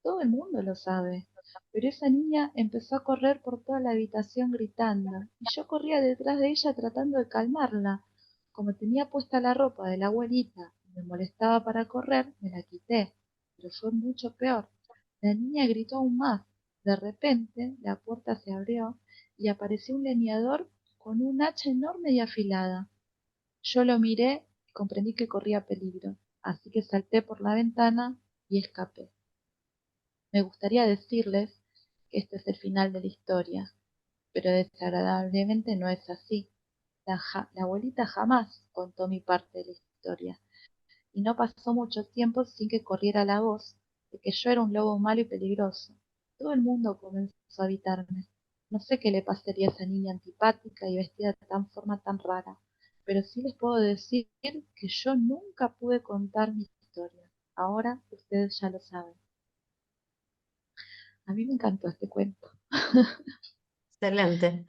Todo el mundo lo sabe. Pero esa niña empezó a correr por toda la habitación gritando, y yo corría detrás de ella tratando de calmarla. Como tenía puesta la ropa de la abuelita y me molestaba para correr, me la quité. Pero fue mucho peor. La niña gritó aún más. De repente, la puerta se abrió y apareció un leñador con un hacha enorme y afilada. Yo lo miré y comprendí que corría peligro, así que salté por la ventana y escapé. Me gustaría decirles que este es el final de la historia, pero desagradablemente no es así. La abuelita jamás contó mi parte de la historia, y no pasó mucho tiempo sin que corriera la voz de que yo era un lobo malo y peligroso. Todo el mundo comenzó a evitarme. No sé qué le pasaría a esa niña antipática y vestida de tan forma tan rara, pero sí les puedo decir que yo nunca pude contar mi historia. Ahora ustedes ya lo saben. A mí me encantó este cuento. Excelente.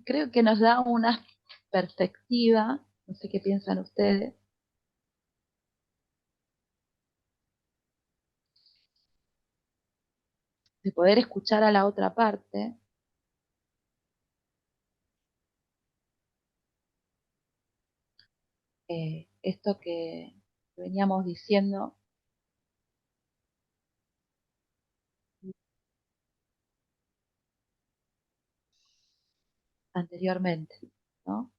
Creo que nos da una perspectiva, no sé qué piensan ustedes, de poder escuchar a la otra parte, esto que veníamos diciendo anteriormente, ¿no?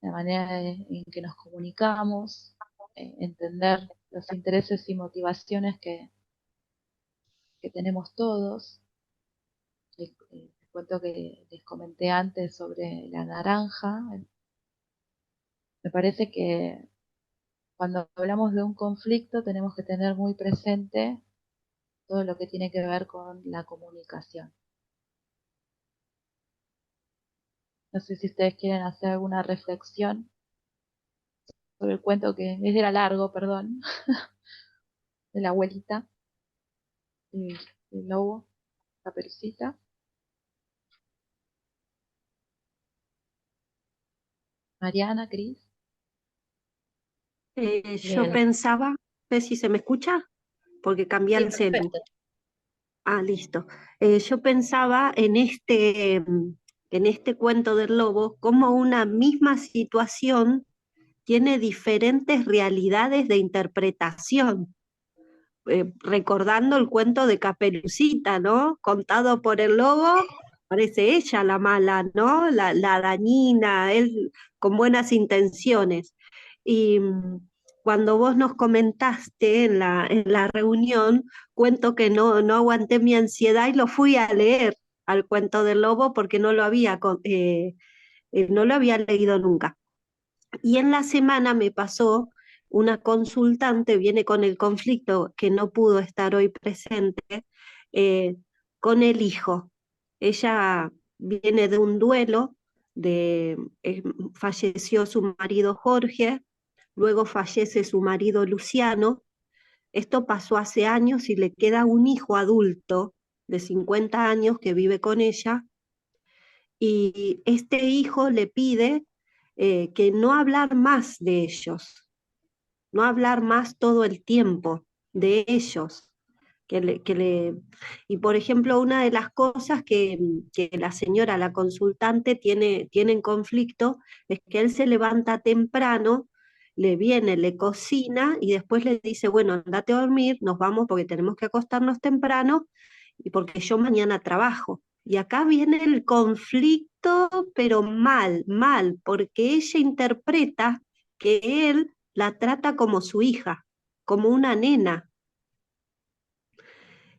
La manera en que nos comunicamos, entender los intereses y motivaciones que tenemos todos. El cuento que les comenté antes sobre la naranja, me parece que cuando hablamos de un conflicto tenemos que tener muy presente todo lo que tiene que ver con la comunicación. No sé si ustedes quieren hacer alguna reflexión sobre el cuento que era largo, perdón, de la abuelita, del, del lobo, Caperucita. Mariana, Cris. Yo Bien. pensaba, ¿ves si se me escucha? Porque cambié Sí, el celu. perfecto. Ah, listo. Yo pensaba en este cuento del lobo, como una misma situación tiene diferentes realidades de interpretación. Recordando el cuento de Caperucita, ¿no? Contado por el lobo, parece ella la mala, ¿no? La dañina, él con buenas intenciones. Y cuando vos nos comentaste en la reunión, cuento que no aguanté mi ansiedad y lo fui a leer al cuento del lobo porque no lo había leído nunca. Y en la semana me pasó una consultante, viene con el conflicto que no pudo estar hoy presente, eh, con el hijo. Ella viene de un duelo, falleció su marido Jorge, luego fallece su marido Luciano. Esto pasó hace años y le queda un hijo adulto de 50 años que vive con ella y este hijo le pide que no hablar más de ellos, no hablar más todo el tiempo de ellos. Y por ejemplo, una de las cosas que la señora, la consultante, tiene en conflicto es que él se levanta temprano, le viene, le cocina y después le dice, bueno, andate a dormir, nos vamos porque tenemos que acostarnos temprano y porque yo mañana trabajo. Y acá viene el conflicto, pero mal, mal, porque ella interpreta que él la trata como su hija, como una nena,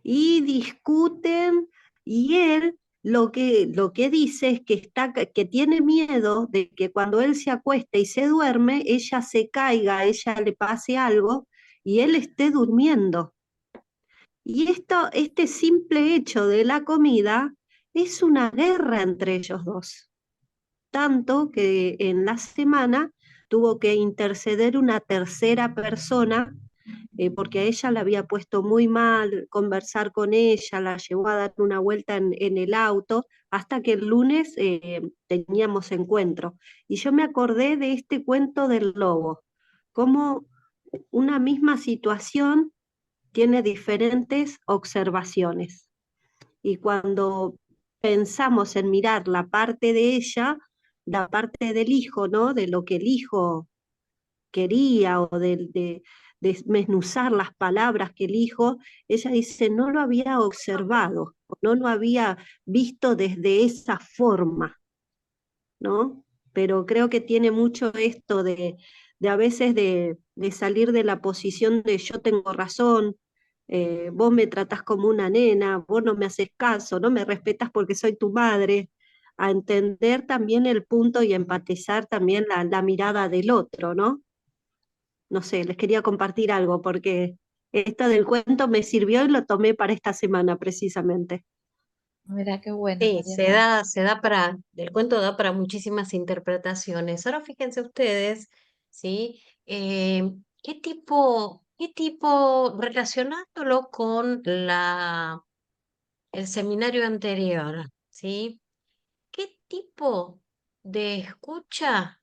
y discuten y él lo que dice es que, que tiene miedo de que cuando él se acueste y se duerme, ella se caiga, a ella le pase algo y él esté durmiendo. Y este simple hecho de la comida es una guerra entre ellos dos, tanto que en la semana tuvo que interceder una tercera persona, porque a ella la había puesto muy mal, conversar con ella, la llevó a dar una vuelta en el auto, hasta que el lunes teníamos encuentro. Y yo me acordé de este cuento del lobo, cómo una misma situación tiene diferentes observaciones. Y cuando pensamos en mirar la parte de ella, la parte del hijo, ¿no? De lo que el hijo quería o de desmenuzar las palabras que el hijo, ella dice, no lo había observado, o no lo había visto desde esa forma, ¿no? Pero creo que tiene mucho esto de a veces de salir de la posición de yo tengo razón, vos me tratás como una nena, vos no me haces caso, no me respetas porque soy tu madre, a entender también el punto y empatizar también la mirada del otro, ¿no? No sé, les quería compartir algo porque esto del cuento me sirvió y lo tomé para esta semana precisamente. Mira, qué bueno, Sí, Mariana. el cuento da para muchísimas interpretaciones. Ahora fíjense ustedes, ¿sí? Qué tipo, relacionándolo con el seminario anterior, ¿sí? ¿Qué tipo de escucha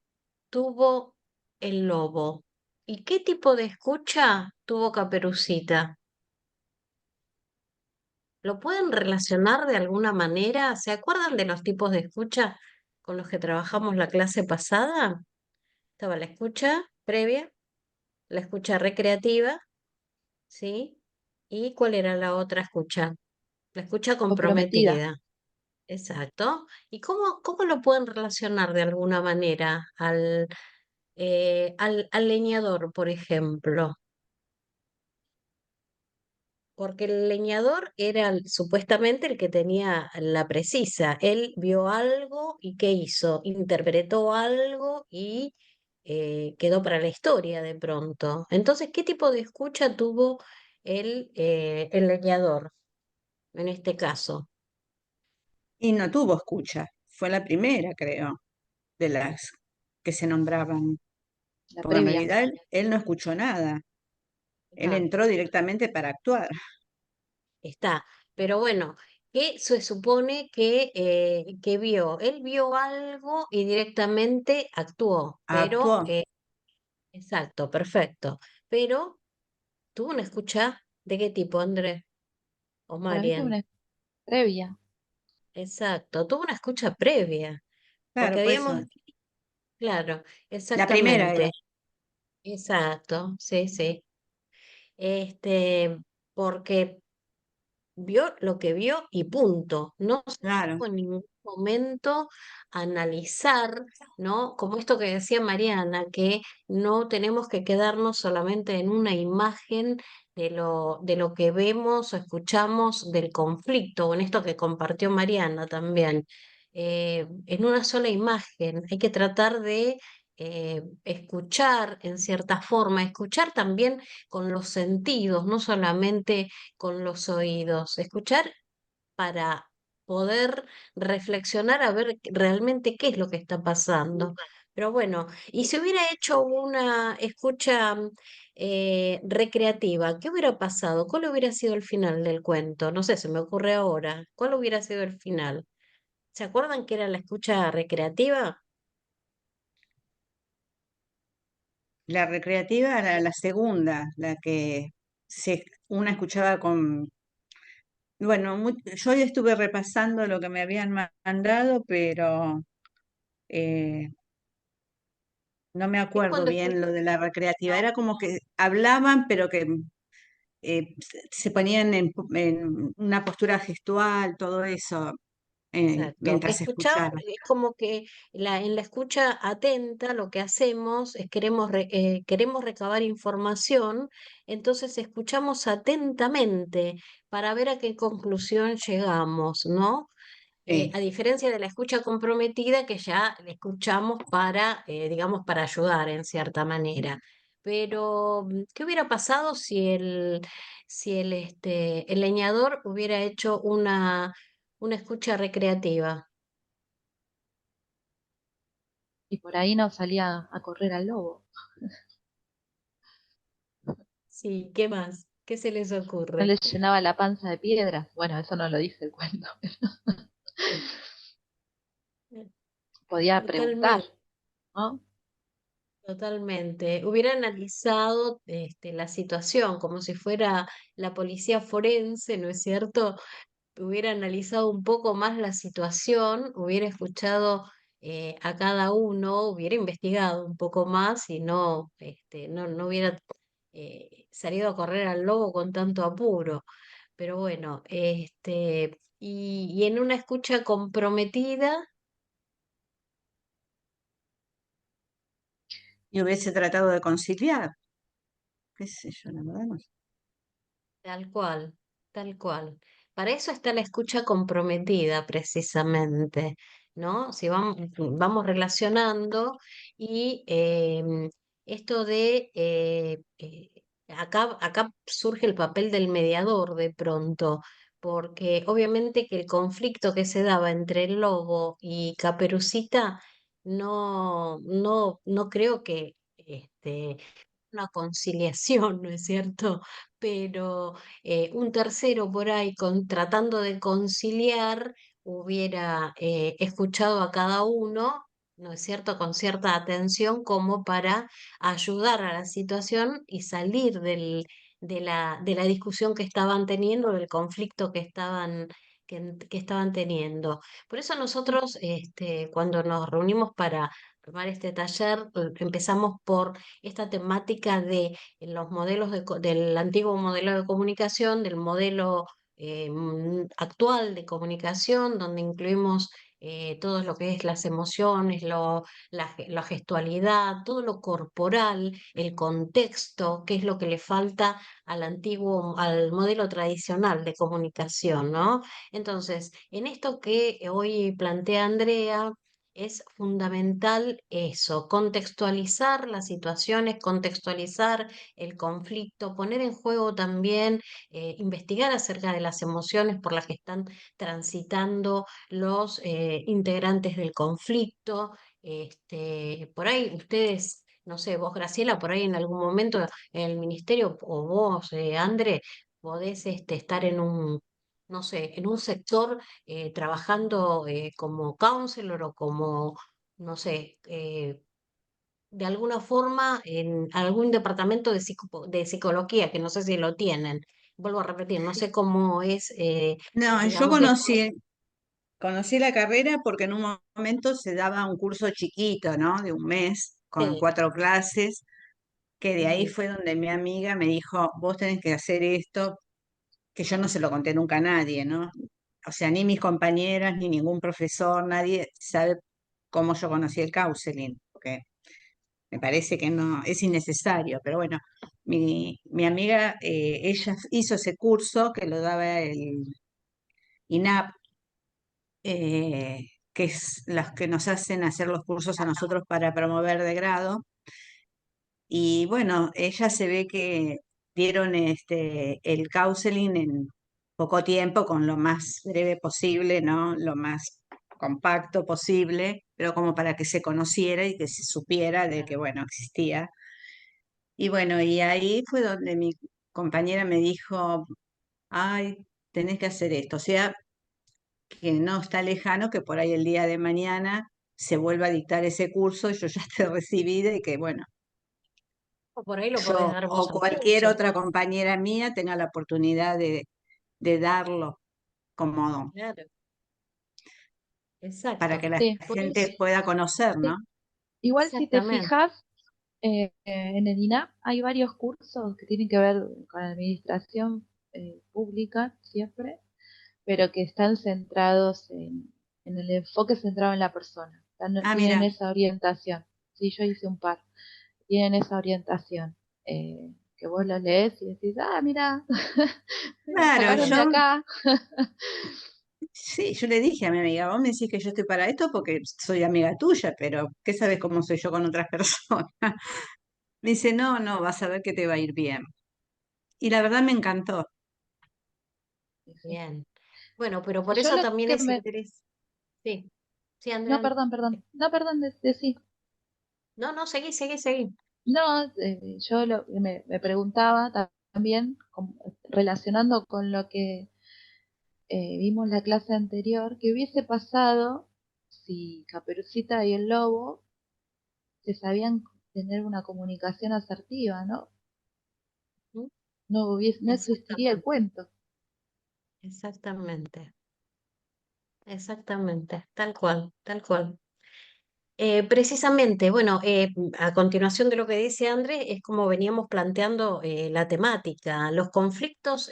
tuvo el lobo? ¿Y qué tipo de escucha tuvo Caperucita? ¿Lo pueden relacionar de alguna manera? ¿Se acuerdan de los tipos de escucha con los que trabajamos la clase pasada? Estaba la escucha previa, la escucha recreativa, ¿sí? ¿Y cuál era la otra escucha? La escucha Comprometida. comprometida, exacto. ¿Y cómo lo pueden relacionar de alguna manera al leñador, por ejemplo? Porque el leñador era supuestamente el que tenía la precisa. Él vio algo y ¿qué hizo? Interpretó algo y quedó para la historia de pronto. Entonces, ¿qué tipo de escucha tuvo el leñador en este caso? Y no tuvo escucha, fue la primera, creo, de las que se nombraban, La porque en previa. realidad él no escuchó nada, él Ah, entró directamente para actuar, está. Pero bueno, ¿qué se supone que vio? Él vio algo y directamente actuó, pero actuó, exacto, perfecto. Pero tuvo una escucha de qué tipo, Andrés o Para mí tuvo Marian. una previa. Exacto, tuvo una escucha previa, porque claro, por eso, claro, la primera era, exactamente, exacto, sí, sí. Este, porque vio lo que vio y punto. No se claro, pudo en ningún momento analizar, ¿no? Como esto que decía Mariana, que no tenemos que quedarnos solamente en una imagen de lo que vemos o escuchamos del conflicto, o en esto que compartió Mariana también. En una sola imagen, hay que tratar de escuchar en cierta forma, escuchar también con los sentidos, no solamente con los oídos, escuchar para poder reflexionar a ver realmente qué es lo que está pasando. Pero bueno, y si hubiera hecho una escucha recreativa, ¿qué hubiera pasado? ¿Cuál hubiera sido el final del cuento? No sé, se me ocurre ahora. ¿Cuál hubiera sido el final? ¿Se acuerdan que era la escucha recreativa? la recreativa era la segunda, la que una escuchaba con, bueno, yo ya estuve repasando lo que me habían mandado, pero eh, no me Es acuerdo cuando bien lo de la recreativa, era como que hablaban, pero que se ponían en una postura gestual, todo eso, exacto. mientras Escuchar escuchaban. es como que en la escucha atenta lo que hacemos es queremos recabar información, entonces escuchamos atentamente para ver a qué conclusión llegamos, ¿no? A Sí. diferencia de la escucha comprometida, que ya la escuchamos para, digamos, para ayudar en cierta manera. Pero, ¿qué hubiera pasado si el leñador hubiera hecho una escucha recreativa? Y por ahí no salía a correr al lobo. Sí, ¿qué más? ¿Qué se les No ocurre? le llenaba la panza de piedras. Bueno, eso no lo dice el cuento. Eh, Podía preguntar, Totalmente. ¿no? Totalmente. Hubiera analizado la situación como si fuera la policía forense, ¿no es cierto? Hubiera analizado un poco más la situación, hubiera escuchado a cada uno, hubiera investigado un poco más y no hubiera salido a correr al lobo con tanto apuro. Pero bueno, y en una escucha comprometida. Y hubiese tratado de conciliar, qué sé yo, la verdad no sé. Tal cual, tal cual. Para eso está la escucha comprometida, precisamente, ¿no? Si vamos relacionando y esto de, acá surge el papel del mediador de pronto, porque obviamente que el conflicto que se daba entre el lobo y Caperucita no creo que una conciliación, ¿no es cierto? Pero un tercero por ahí tratando de conciliar hubiera escuchado a cada uno, ¿no es cierto?, con cierta atención como para ayudar a la situación y salir de la discusión que estaban teniendo, del conflicto que estaban teniendo. Por eso nosotros, cuando nos reunimos para armar este taller, empezamos por esta temática de los modelos del antiguo modelo de comunicación, del modelo actual de comunicación, donde incluimos todo lo que es las emociones, la gestualidad, todo lo corporal, el contexto, qué es lo que le falta al modelo tradicional de comunicación, ¿no? Entonces, en esto que hoy plantea Andrea, es fundamental eso, contextualizar las situaciones, contextualizar el conflicto, poner en juego también, investigar acerca de las emociones por las que están transitando los integrantes del conflicto. Por ahí ustedes, no sé, vos Graciela, por ahí en algún momento en el ministerio, o vos, André, podés estar no sé, en un sector trabajando como counselor o como, no sé, de alguna forma en algún departamento de psicología, que no sé si lo tienen. Vuelvo a repetir, no sé cómo es, No, yo digamos que... conocí la carrera porque en un momento se daba un curso chiquito, ¿no? De un mes, con Sí, 4 clases, que de ahí ujú, fue donde mi amiga me dijo, vos tenés que hacer esto, que yo no se lo conté nunca a nadie, ¿no? O sea, ni mis compañeras, ni ningún profesor, nadie sabe cómo yo conocí el counseling, porque me parece que no, es innecesario, pero bueno, mi amiga, ella hizo ese curso que lo daba el INAP, que es los que nos hacen hacer los cursos a nosotros para promover de grado. Y bueno, ella se ve que dieron el counseling en poco tiempo, con lo más breve posible, ¿no? Lo más compacto posible, pero como para que se conociera y que se supiera de que, claro. bueno, existía. Y bueno, y ahí fue donde mi compañera me dijo, ay, tenés que hacer esto. O sea, que no está lejano que por ahí el día de mañana se vuelva a dictar ese curso y yo ya esté recibida y que, bueno, O por ahí lo podés yo dar vos o al cualquier curso. otra compañera mía tenga la oportunidad de darlo como Claro, para exacto. que la Sí, Por eso, gente pueda conocer, ¿no? sí. Igual si te exactamente. fijas, en el INAP hay varios cursos que tienen que ver con administración pública siempre, pero que están centrados en el enfoque centrado en la persona. Ah, Tienen mira, esa orientación. Sí, yo hice un par. Tienen esa orientación. Que vos lo lees y decís, ah, mira, me lo claro, sacaron de yo acá. Sí, yo le dije a mi amiga, vos me decís que yo estoy para esto porque soy amiga tuya, pero ¿qué sabes cómo soy yo con otras personas? Me dice, no, no, vas a ver que te va a ir bien. Y la verdad me encantó. Sí, sí. Bien. Bueno, pero Y por yo eso lo también que es me... interés. Sí, sí, No, Andrea. perdón, perdón. No, perdón, decí. No, no, seguí, seguí, seguí. No, yo me preguntaba también, relacionando con lo que vimos la clase anterior, qué hubiese pasado si Caperucita y el lobo se sabían tener una comunicación asertiva, ¿no? ¿Mm? No existiría el Exactamente, cuento. exactamente, exactamente, tal cual, tal cual. Precisamente, bueno, a continuación de lo que dice Andrés, es como veníamos planteando la temática. Los conflictos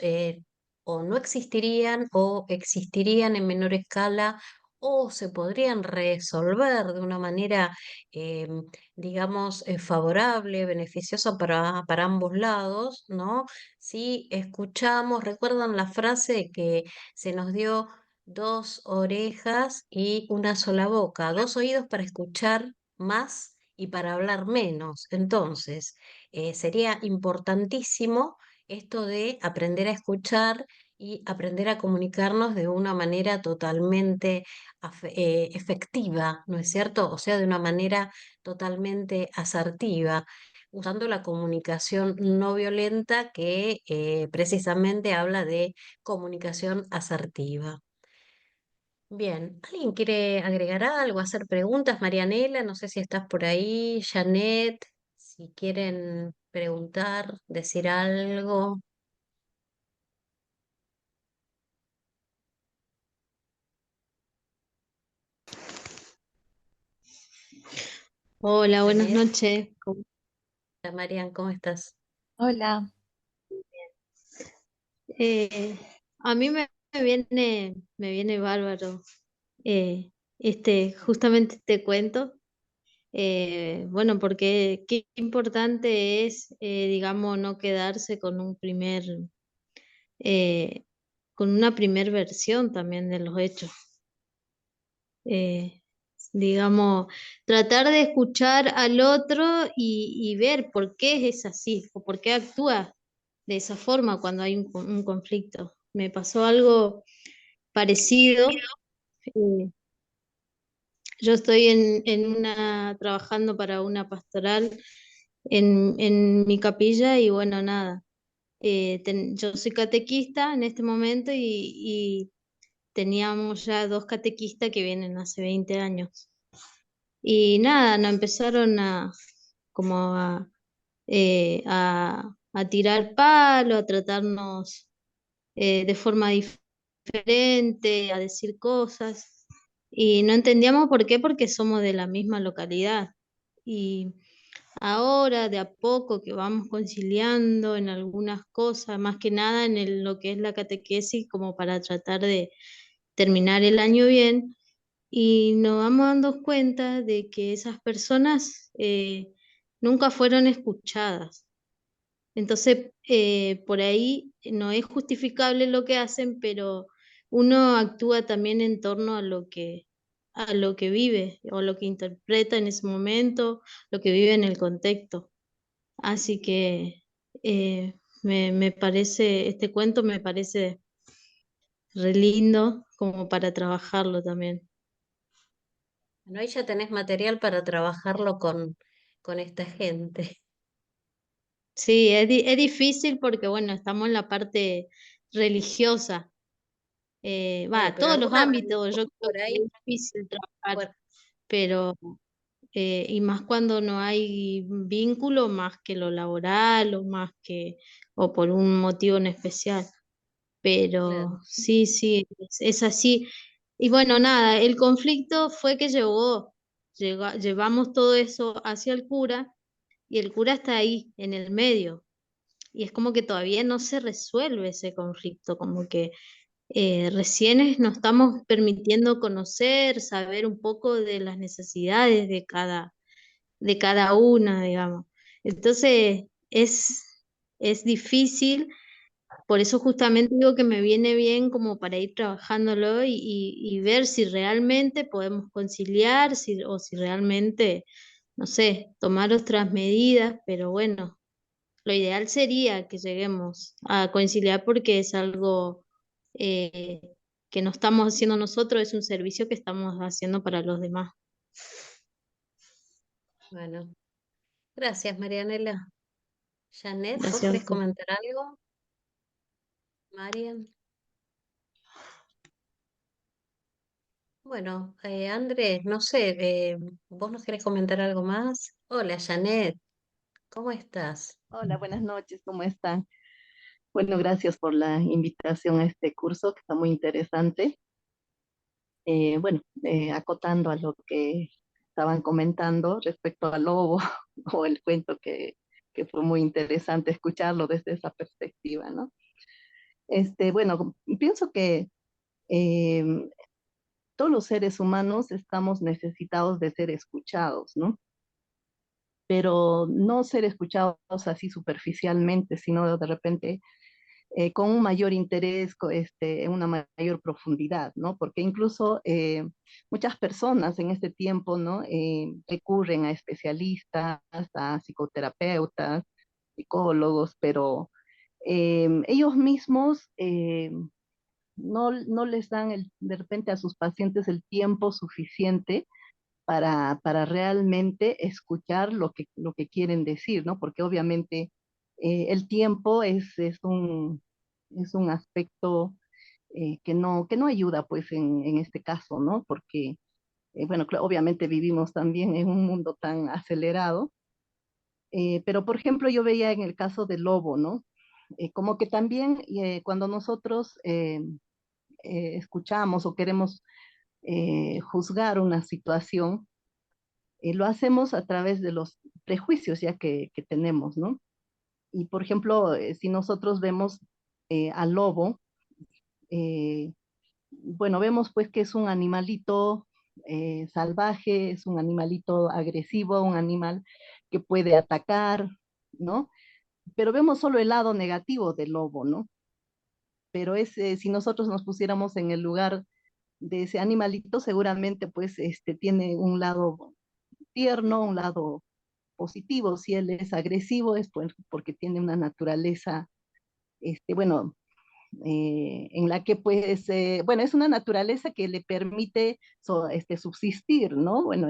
o no existirían o existirían en menor escala o se podrían resolver de una manera, eh, digamos, favorable, beneficiosa para ambos lados, ¿no? Si escuchamos, ¿recuerdan la frase que se nos dio? Dos orejas y una sola boca, dos oídos para escuchar más y para hablar menos. Entonces, sería importantísimo esto de aprender a escuchar y aprender a comunicarnos de una manera totalmente efectiva, ¿no es cierto? O sea, de una manera totalmente asertiva, usando la comunicación no violenta que precisamente habla de comunicación asertiva. Bien, ¿alguien quiere agregar algo, hacer preguntas? Marianela, no sé si estás por ahí, Janet, si quieren preguntar, decir algo. Hola, buenas Janet, noches. hola, Marian, ¿cómo estás? Hola, Eh, a mí me viene bárbaro justamente este cuento. Bueno, porque qué importante es, digamos, no quedarse eh, con una primer versión también de los hechos. Eh, digamos, tratar de escuchar al otro y ver por qué es así o por qué actúa de esa forma cuando hay un conflicto. Me pasó algo parecido. eh, yo estoy trabajando para una pastoral en mi capilla y bueno, nada. Yo soy catequista en este momento y teníamos ya dos catequistas que vienen hace 20 años. Y nada, nos empezaron como a tirar palo, a tratarnos de forma diferente, a decir cosas. Y no entendíamos por qué, porque somos de la misma localidad. Y ahora, de a poco, que vamos conciliando en algunas cosas, más que nada en lo que es la catequesis, como para tratar de terminar el año bien, y nos vamos dando cuenta de que esas personas nunca fueron escuchadas. Entonces, por ahí no es justificable lo que hacen, pero uno actúa también en torno a lo que vive o lo que interpreta en ese momento, lo que vive en el contexto. Así que me parece, este cuento me parece re lindo como para trabajarlo también. Bueno, ahí ya tenés material para trabajarlo con esta gente. Sí, es difícil porque, bueno, estamos en la parte religiosa. Bueno, pero Todos los alguna ámbitos yo religión creo por que ahí, es difícil trabajar, por- pero, y más cuando no hay vínculo más que lo laboral o por un motivo en especial. claro. Pero sí, sí, es así. Y bueno, nada, el conflicto fue que llevamos todo eso hacia el cura y el cura está ahí, en el medio. Y es como que todavía no se resuelve ese conflicto, como que nos estamos permitiendo conocer, saber un poco de las necesidades de cada una, digamos. Entonces, es difícil por eso justamente digo que me viene bien como para ir trabajándolo y ver si realmente podemos conciliar, o si realmente, no sé, tomar otras medidas, pero bueno, lo ideal sería que lleguemos a conciliar porque es algo eh, que no estamos haciendo nosotros, es un servicio que estamos haciendo para los demás. Bueno, gracias, Marianela. Janet, ¿vos Gracias a querés usted. comentar algo? Marian. Bueno, Andrés, no sé, ¿vos nos querés comentar algo más? Hola, Janet, ¿cómo estás? Hola, buenas noches, ¿cómo están? Bueno, gracias por la invitación a este curso que está muy interesante. Bueno, acotando a lo que estaban comentando respecto al lobo o el cuento que fue muy interesante escucharlo desde esa perspectiva, ¿no? Bueno, pienso que eh, todos los seres humanos estamos necesitados de ser escuchados, ¿no? Pero no ser escuchados así superficialmente, sino de repente con un mayor interés, en una mayor profundidad, ¿no? Porque incluso muchas personas en este tiempo, ¿no? Recurren a especialistas, a psicoterapeutas, psicólogos, pero ellos mismos no les dan de repente a sus pacientes el tiempo suficiente para realmente escuchar lo que quieren decir, ¿no? Porque obviamente el tiempo es un aspecto que no ayuda, pues, en este caso, ¿no? Porque, bueno, obviamente vivimos también en un mundo tan acelerado, pero, por ejemplo, yo veía en el caso del lobo, ¿no? Como que también cuando nosotros escuchamos o queremos juzgar una situación, lo hacemos a través de los prejuicios ya que tenemos, ¿no? Y por ejemplo, si nosotros vemos al lobo, eh, bueno, vemos pues que es un animalito salvaje, es un animalito agresivo, un animal que puede atacar, ¿no? Pero vemos solo el lado negativo del lobo, ¿no? Pero si nosotros nos pusiéramos en el lugar de ese animalito, seguramente pues tiene un lado tierno, un lado positivo. Si él es agresivo es pues, porque tiene una naturaleza, bueno, en la que pues, bueno, es una naturaleza que le permite subsistir, ¿no? Bueno,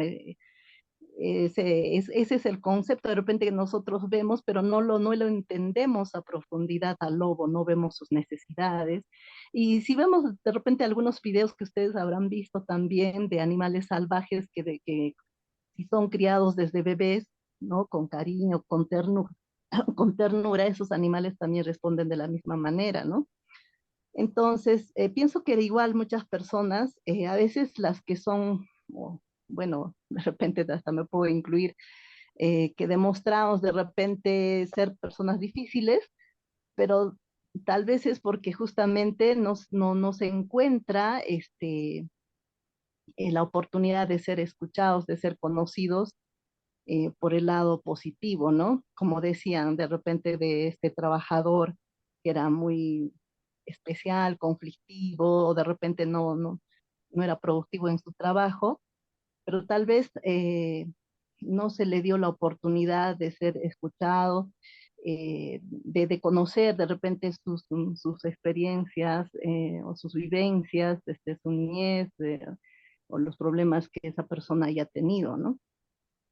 ese es el concepto de repente que nosotros vemos, pero no lo entendemos a profundidad al lobo, no vemos sus necesidades. Y si vemos de repente algunos videos que ustedes habrán visto también de animales salvajes que si son criados desde bebés, ¿no? Con cariño, con ternura, esos animales también responden de la misma manera, ¿no? Entonces, pienso que de igual muchas personas, a veces las que son, bueno, de repente hasta me puedo incluir, que demostramos de repente ser personas difíciles, pero tal vez es porque justamente no se encuentra la oportunidad de ser escuchados, de ser conocidos por el lado positivo, ¿no? Como decían de repente de este trabajador que era muy especial, conflictivo, o de repente no era productivo en su trabajo, pero tal vez no se le dio la oportunidad de ser escuchado, de conocer de repente sus experiencias o sus vivencias desde su niñez o los problemas que esa persona haya tenido, ¿no?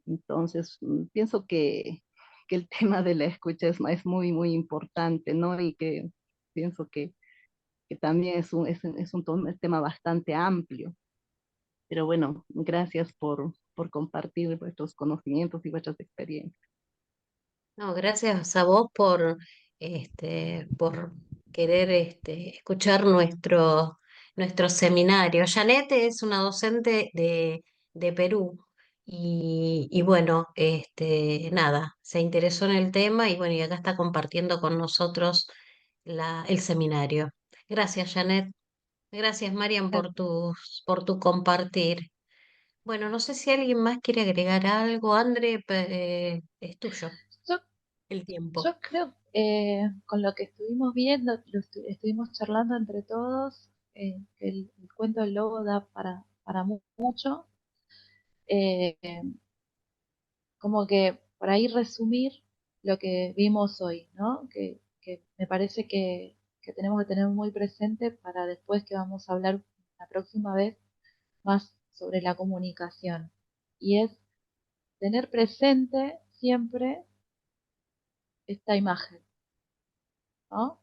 Entonces, pienso que el tema de la escucha es muy, muy importante, ¿no? Y que pienso que también es un tema bastante amplio. Pero bueno, gracias por compartir vuestros conocimientos y vuestras experiencias. No, gracias a vos por querer escuchar nuestro seminario. Janet es una docente de Perú y bueno, nada, se interesó en el tema y bueno, y acá está compartiendo con nosotros el seminario. Gracias, Janet. Gracias, Marian, por tu compartir. Bueno, no sé si alguien más quiere agregar algo. André, es tuyo Yo, el tiempo. yo creo con lo que estuvimos viendo, estuvimos charlando entre todos, que el cuento del lobo da para mucho. Eh, Como que por ahí resumir lo que vimos hoy, ¿no? Que me parece que tenemos que tener muy presente para después que vamos a hablar la próxima vez más sobre la comunicación. Y es tener presente siempre esta imagen, ¿no?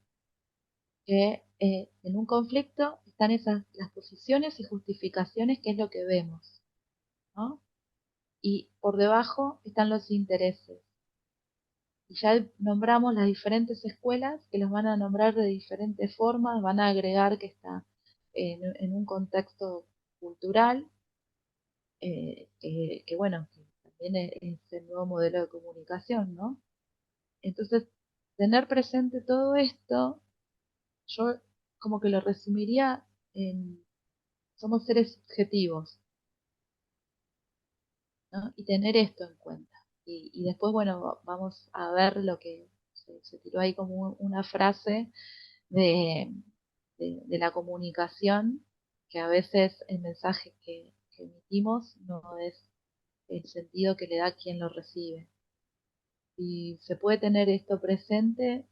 Que en un conflicto están las posiciones y justificaciones, que es lo que vemos, ¿no? Y por debajo están los intereses. Y ya nombramos las diferentes escuelas que los van a nombrar de diferentes formas, van a agregar que está en un contexto cultural, que bueno, que también es el nuevo modelo de comunicación, ¿no? Entonces, tener presente todo esto, yo como que lo resumiría en, somos seres subjetivos, ¿no? Y tener esto en cuenta. Y después, bueno, vamos a ver lo que se tiró ahí como una frase de, de la comunicación, que a veces el mensaje que emitimos no es el sentido que le da quien lo recibe. Y se puede tener esto presente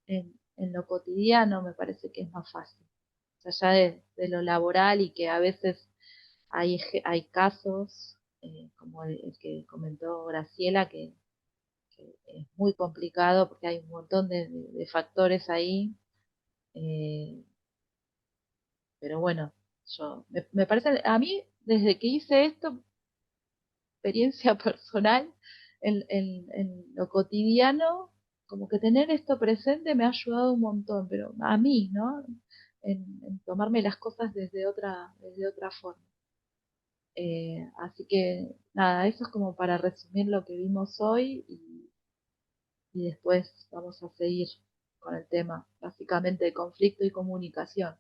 en lo cotidiano, me parece que es más fácil. O sea, ya de lo laboral, y que a veces hay casos, como el que comentó Graciela, que es muy complicado porque hay un montón de factores ahí. eh, pero bueno, me parece, a mí, desde que hice esto, experiencia personal, en lo cotidiano, como que tener esto presente me ha ayudado un montón, pero a mí, ¿no? En tomarme las cosas desde otra forma. Así que nada, eso es como para resumir lo que vimos hoy, y después vamos a seguir con el tema, básicamente, de conflicto y comunicación.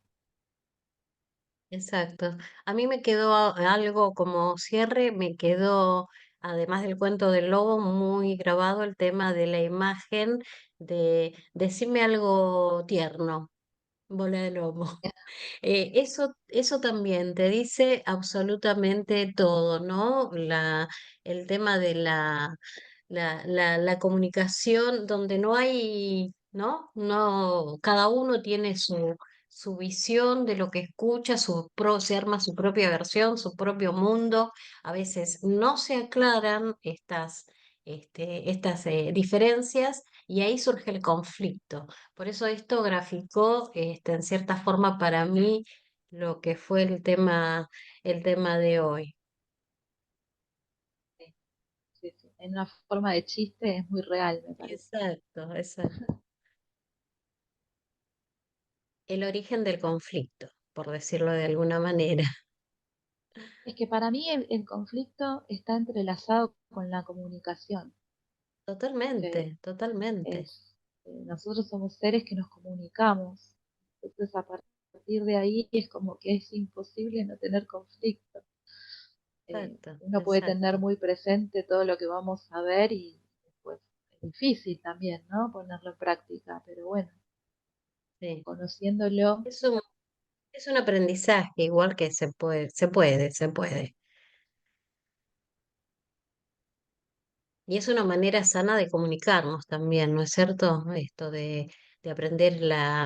Exacto. A mí me quedó algo como cierre, me quedó, además del cuento del lobo, muy grabado el tema de la imagen de decirme algo tierno, bola de lobo. Eso también te dice absolutamente todo, ¿no? El tema de la comunicación donde no hay, ¿no? No, cada uno tiene su visión de lo que escucha, se arma su propia versión, su propio mundo. A veces no se aclaran estas diferencias y ahí surge el conflicto. Por eso esto graficó, en cierta forma para mí lo que fue el tema de hoy. Sí, sí, sí. En una forma de chiste es muy real, me parece. Exacto, exacto. El origen del conflicto, por decirlo de alguna manera. Es que para mí el conflicto está entrelazado con la comunicación, que Totalmente, totalmente. nosotros somos seres que nos comunicamos. Entonces, a partir de ahí es como que es imposible no tener conflicto. Exacto, Uno puede tener exacto. muy presente todo lo que vamos a ver, y después es difícil también, ¿no? Ponerlo en práctica, pero bueno, Sí. conociéndolo, Es un, es un aprendizaje, igual que se puede. Y es una manera sana de comunicarnos también, ¿no es cierto? Esto de aprender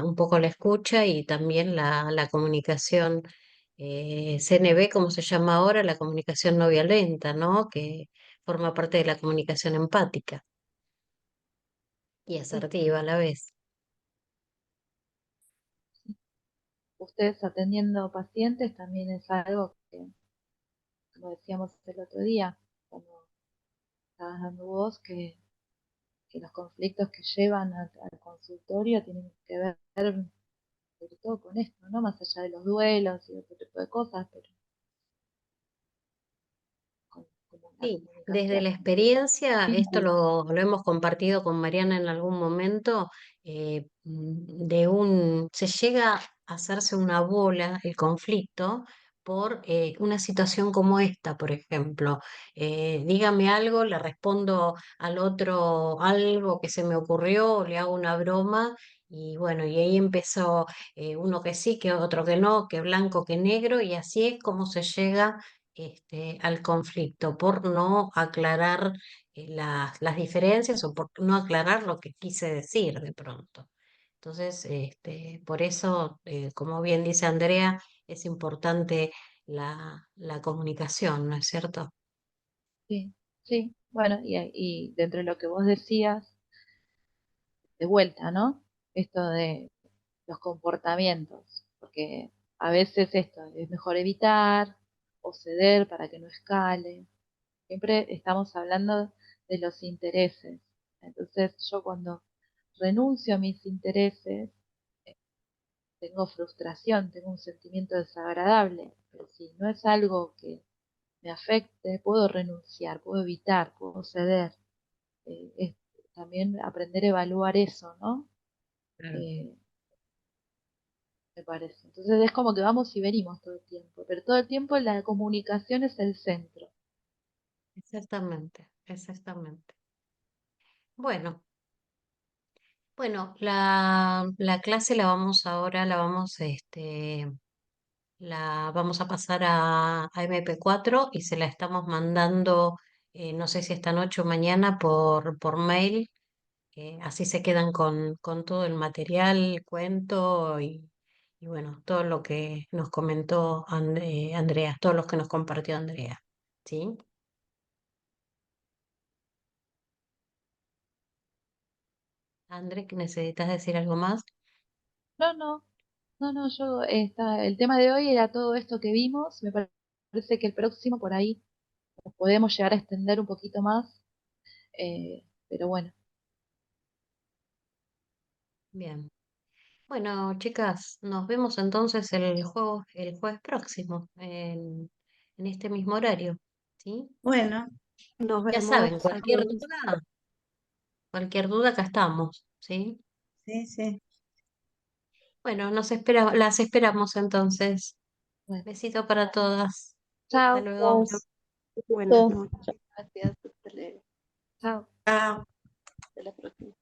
un poco la escucha y también la comunicación CNV, como se llama ahora, la comunicación no violenta, ¿no? Que forma parte de la comunicación empática y sí, asertiva a la vez. sí. Ustedes atendiendo pacientes también es algo que, como decíamos el otro día, cuando estabas dando voz, que los conflictos que llevan al consultorio tienen que ver sobre todo con esto, ¿no? Más allá de los duelos y otro tipo de cosas, pero con la Sí, desde comunicación, la con el experiencia, esto vínculo. lo hemos compartido con Mariana en algún momento, se llega a hacerse una bola el conflicto por una situación como esta, por ejemplo. Dígame algo, le respondo al otro algo que se me ocurrió, o le hago una broma, y bueno, y ahí empezó uno que sí, que otro que no, que blanco, que negro, y así es como se llega al conflicto, por no aclarar las diferencias o por no aclarar lo que quise decir de pronto. Entonces, por eso, como bien dice Andrea, es importante la comunicación, ¿no es cierto? Sí, sí. Bueno, y dentro de lo que vos decías, de vuelta, ¿no? Esto de los comportamientos, porque a veces esto es mejor evitar o ceder para que no escale. Siempre estamos hablando de los intereses. Entonces yo cuando renuncio a mis intereses, eh, tengo frustración, tengo un sentimiento desagradable, pero si no es algo que me afecte, puedo renunciar, puedo evitar, puedo ceder. Es también aprender a evaluar eso, ¿no? Claro. Eh, Me parece. Entonces es como que vamos y venimos todo el tiempo, pero todo el tiempo la comunicación es el centro. Exactamente, exactamente. Bueno, bueno, la clase la vamos ahora, la vamos a pasar a MP4 y se la estamos mandando, no sé si esta noche o mañana por mail. Así se quedan con todo el material, cuento y bueno, todo lo que nos comentó Andrea, todos los que nos compartió Andrea. ¿Sí? André, ¿necesitas decir algo más? No, no, no, no, el tema de hoy era todo esto que vimos, parece que el próximo por ahí nos podemos llegar a extender un poquito más, pero bueno, Bien. Bueno, chicas, nos vemos entonces el jueves próximo, en este mismo horario. ¿Sí? Bueno, Nos Ya vemos, saben, adiós. cualquier duda acá estamos. ¿Sí? sí, sí. Bueno, las esperamos entonces. bueno. Besito para todas. Hasta Chao, luego. Buenas Gusto. noches. Gracias. Hasta luego. chao. Chao. Hasta la próxima.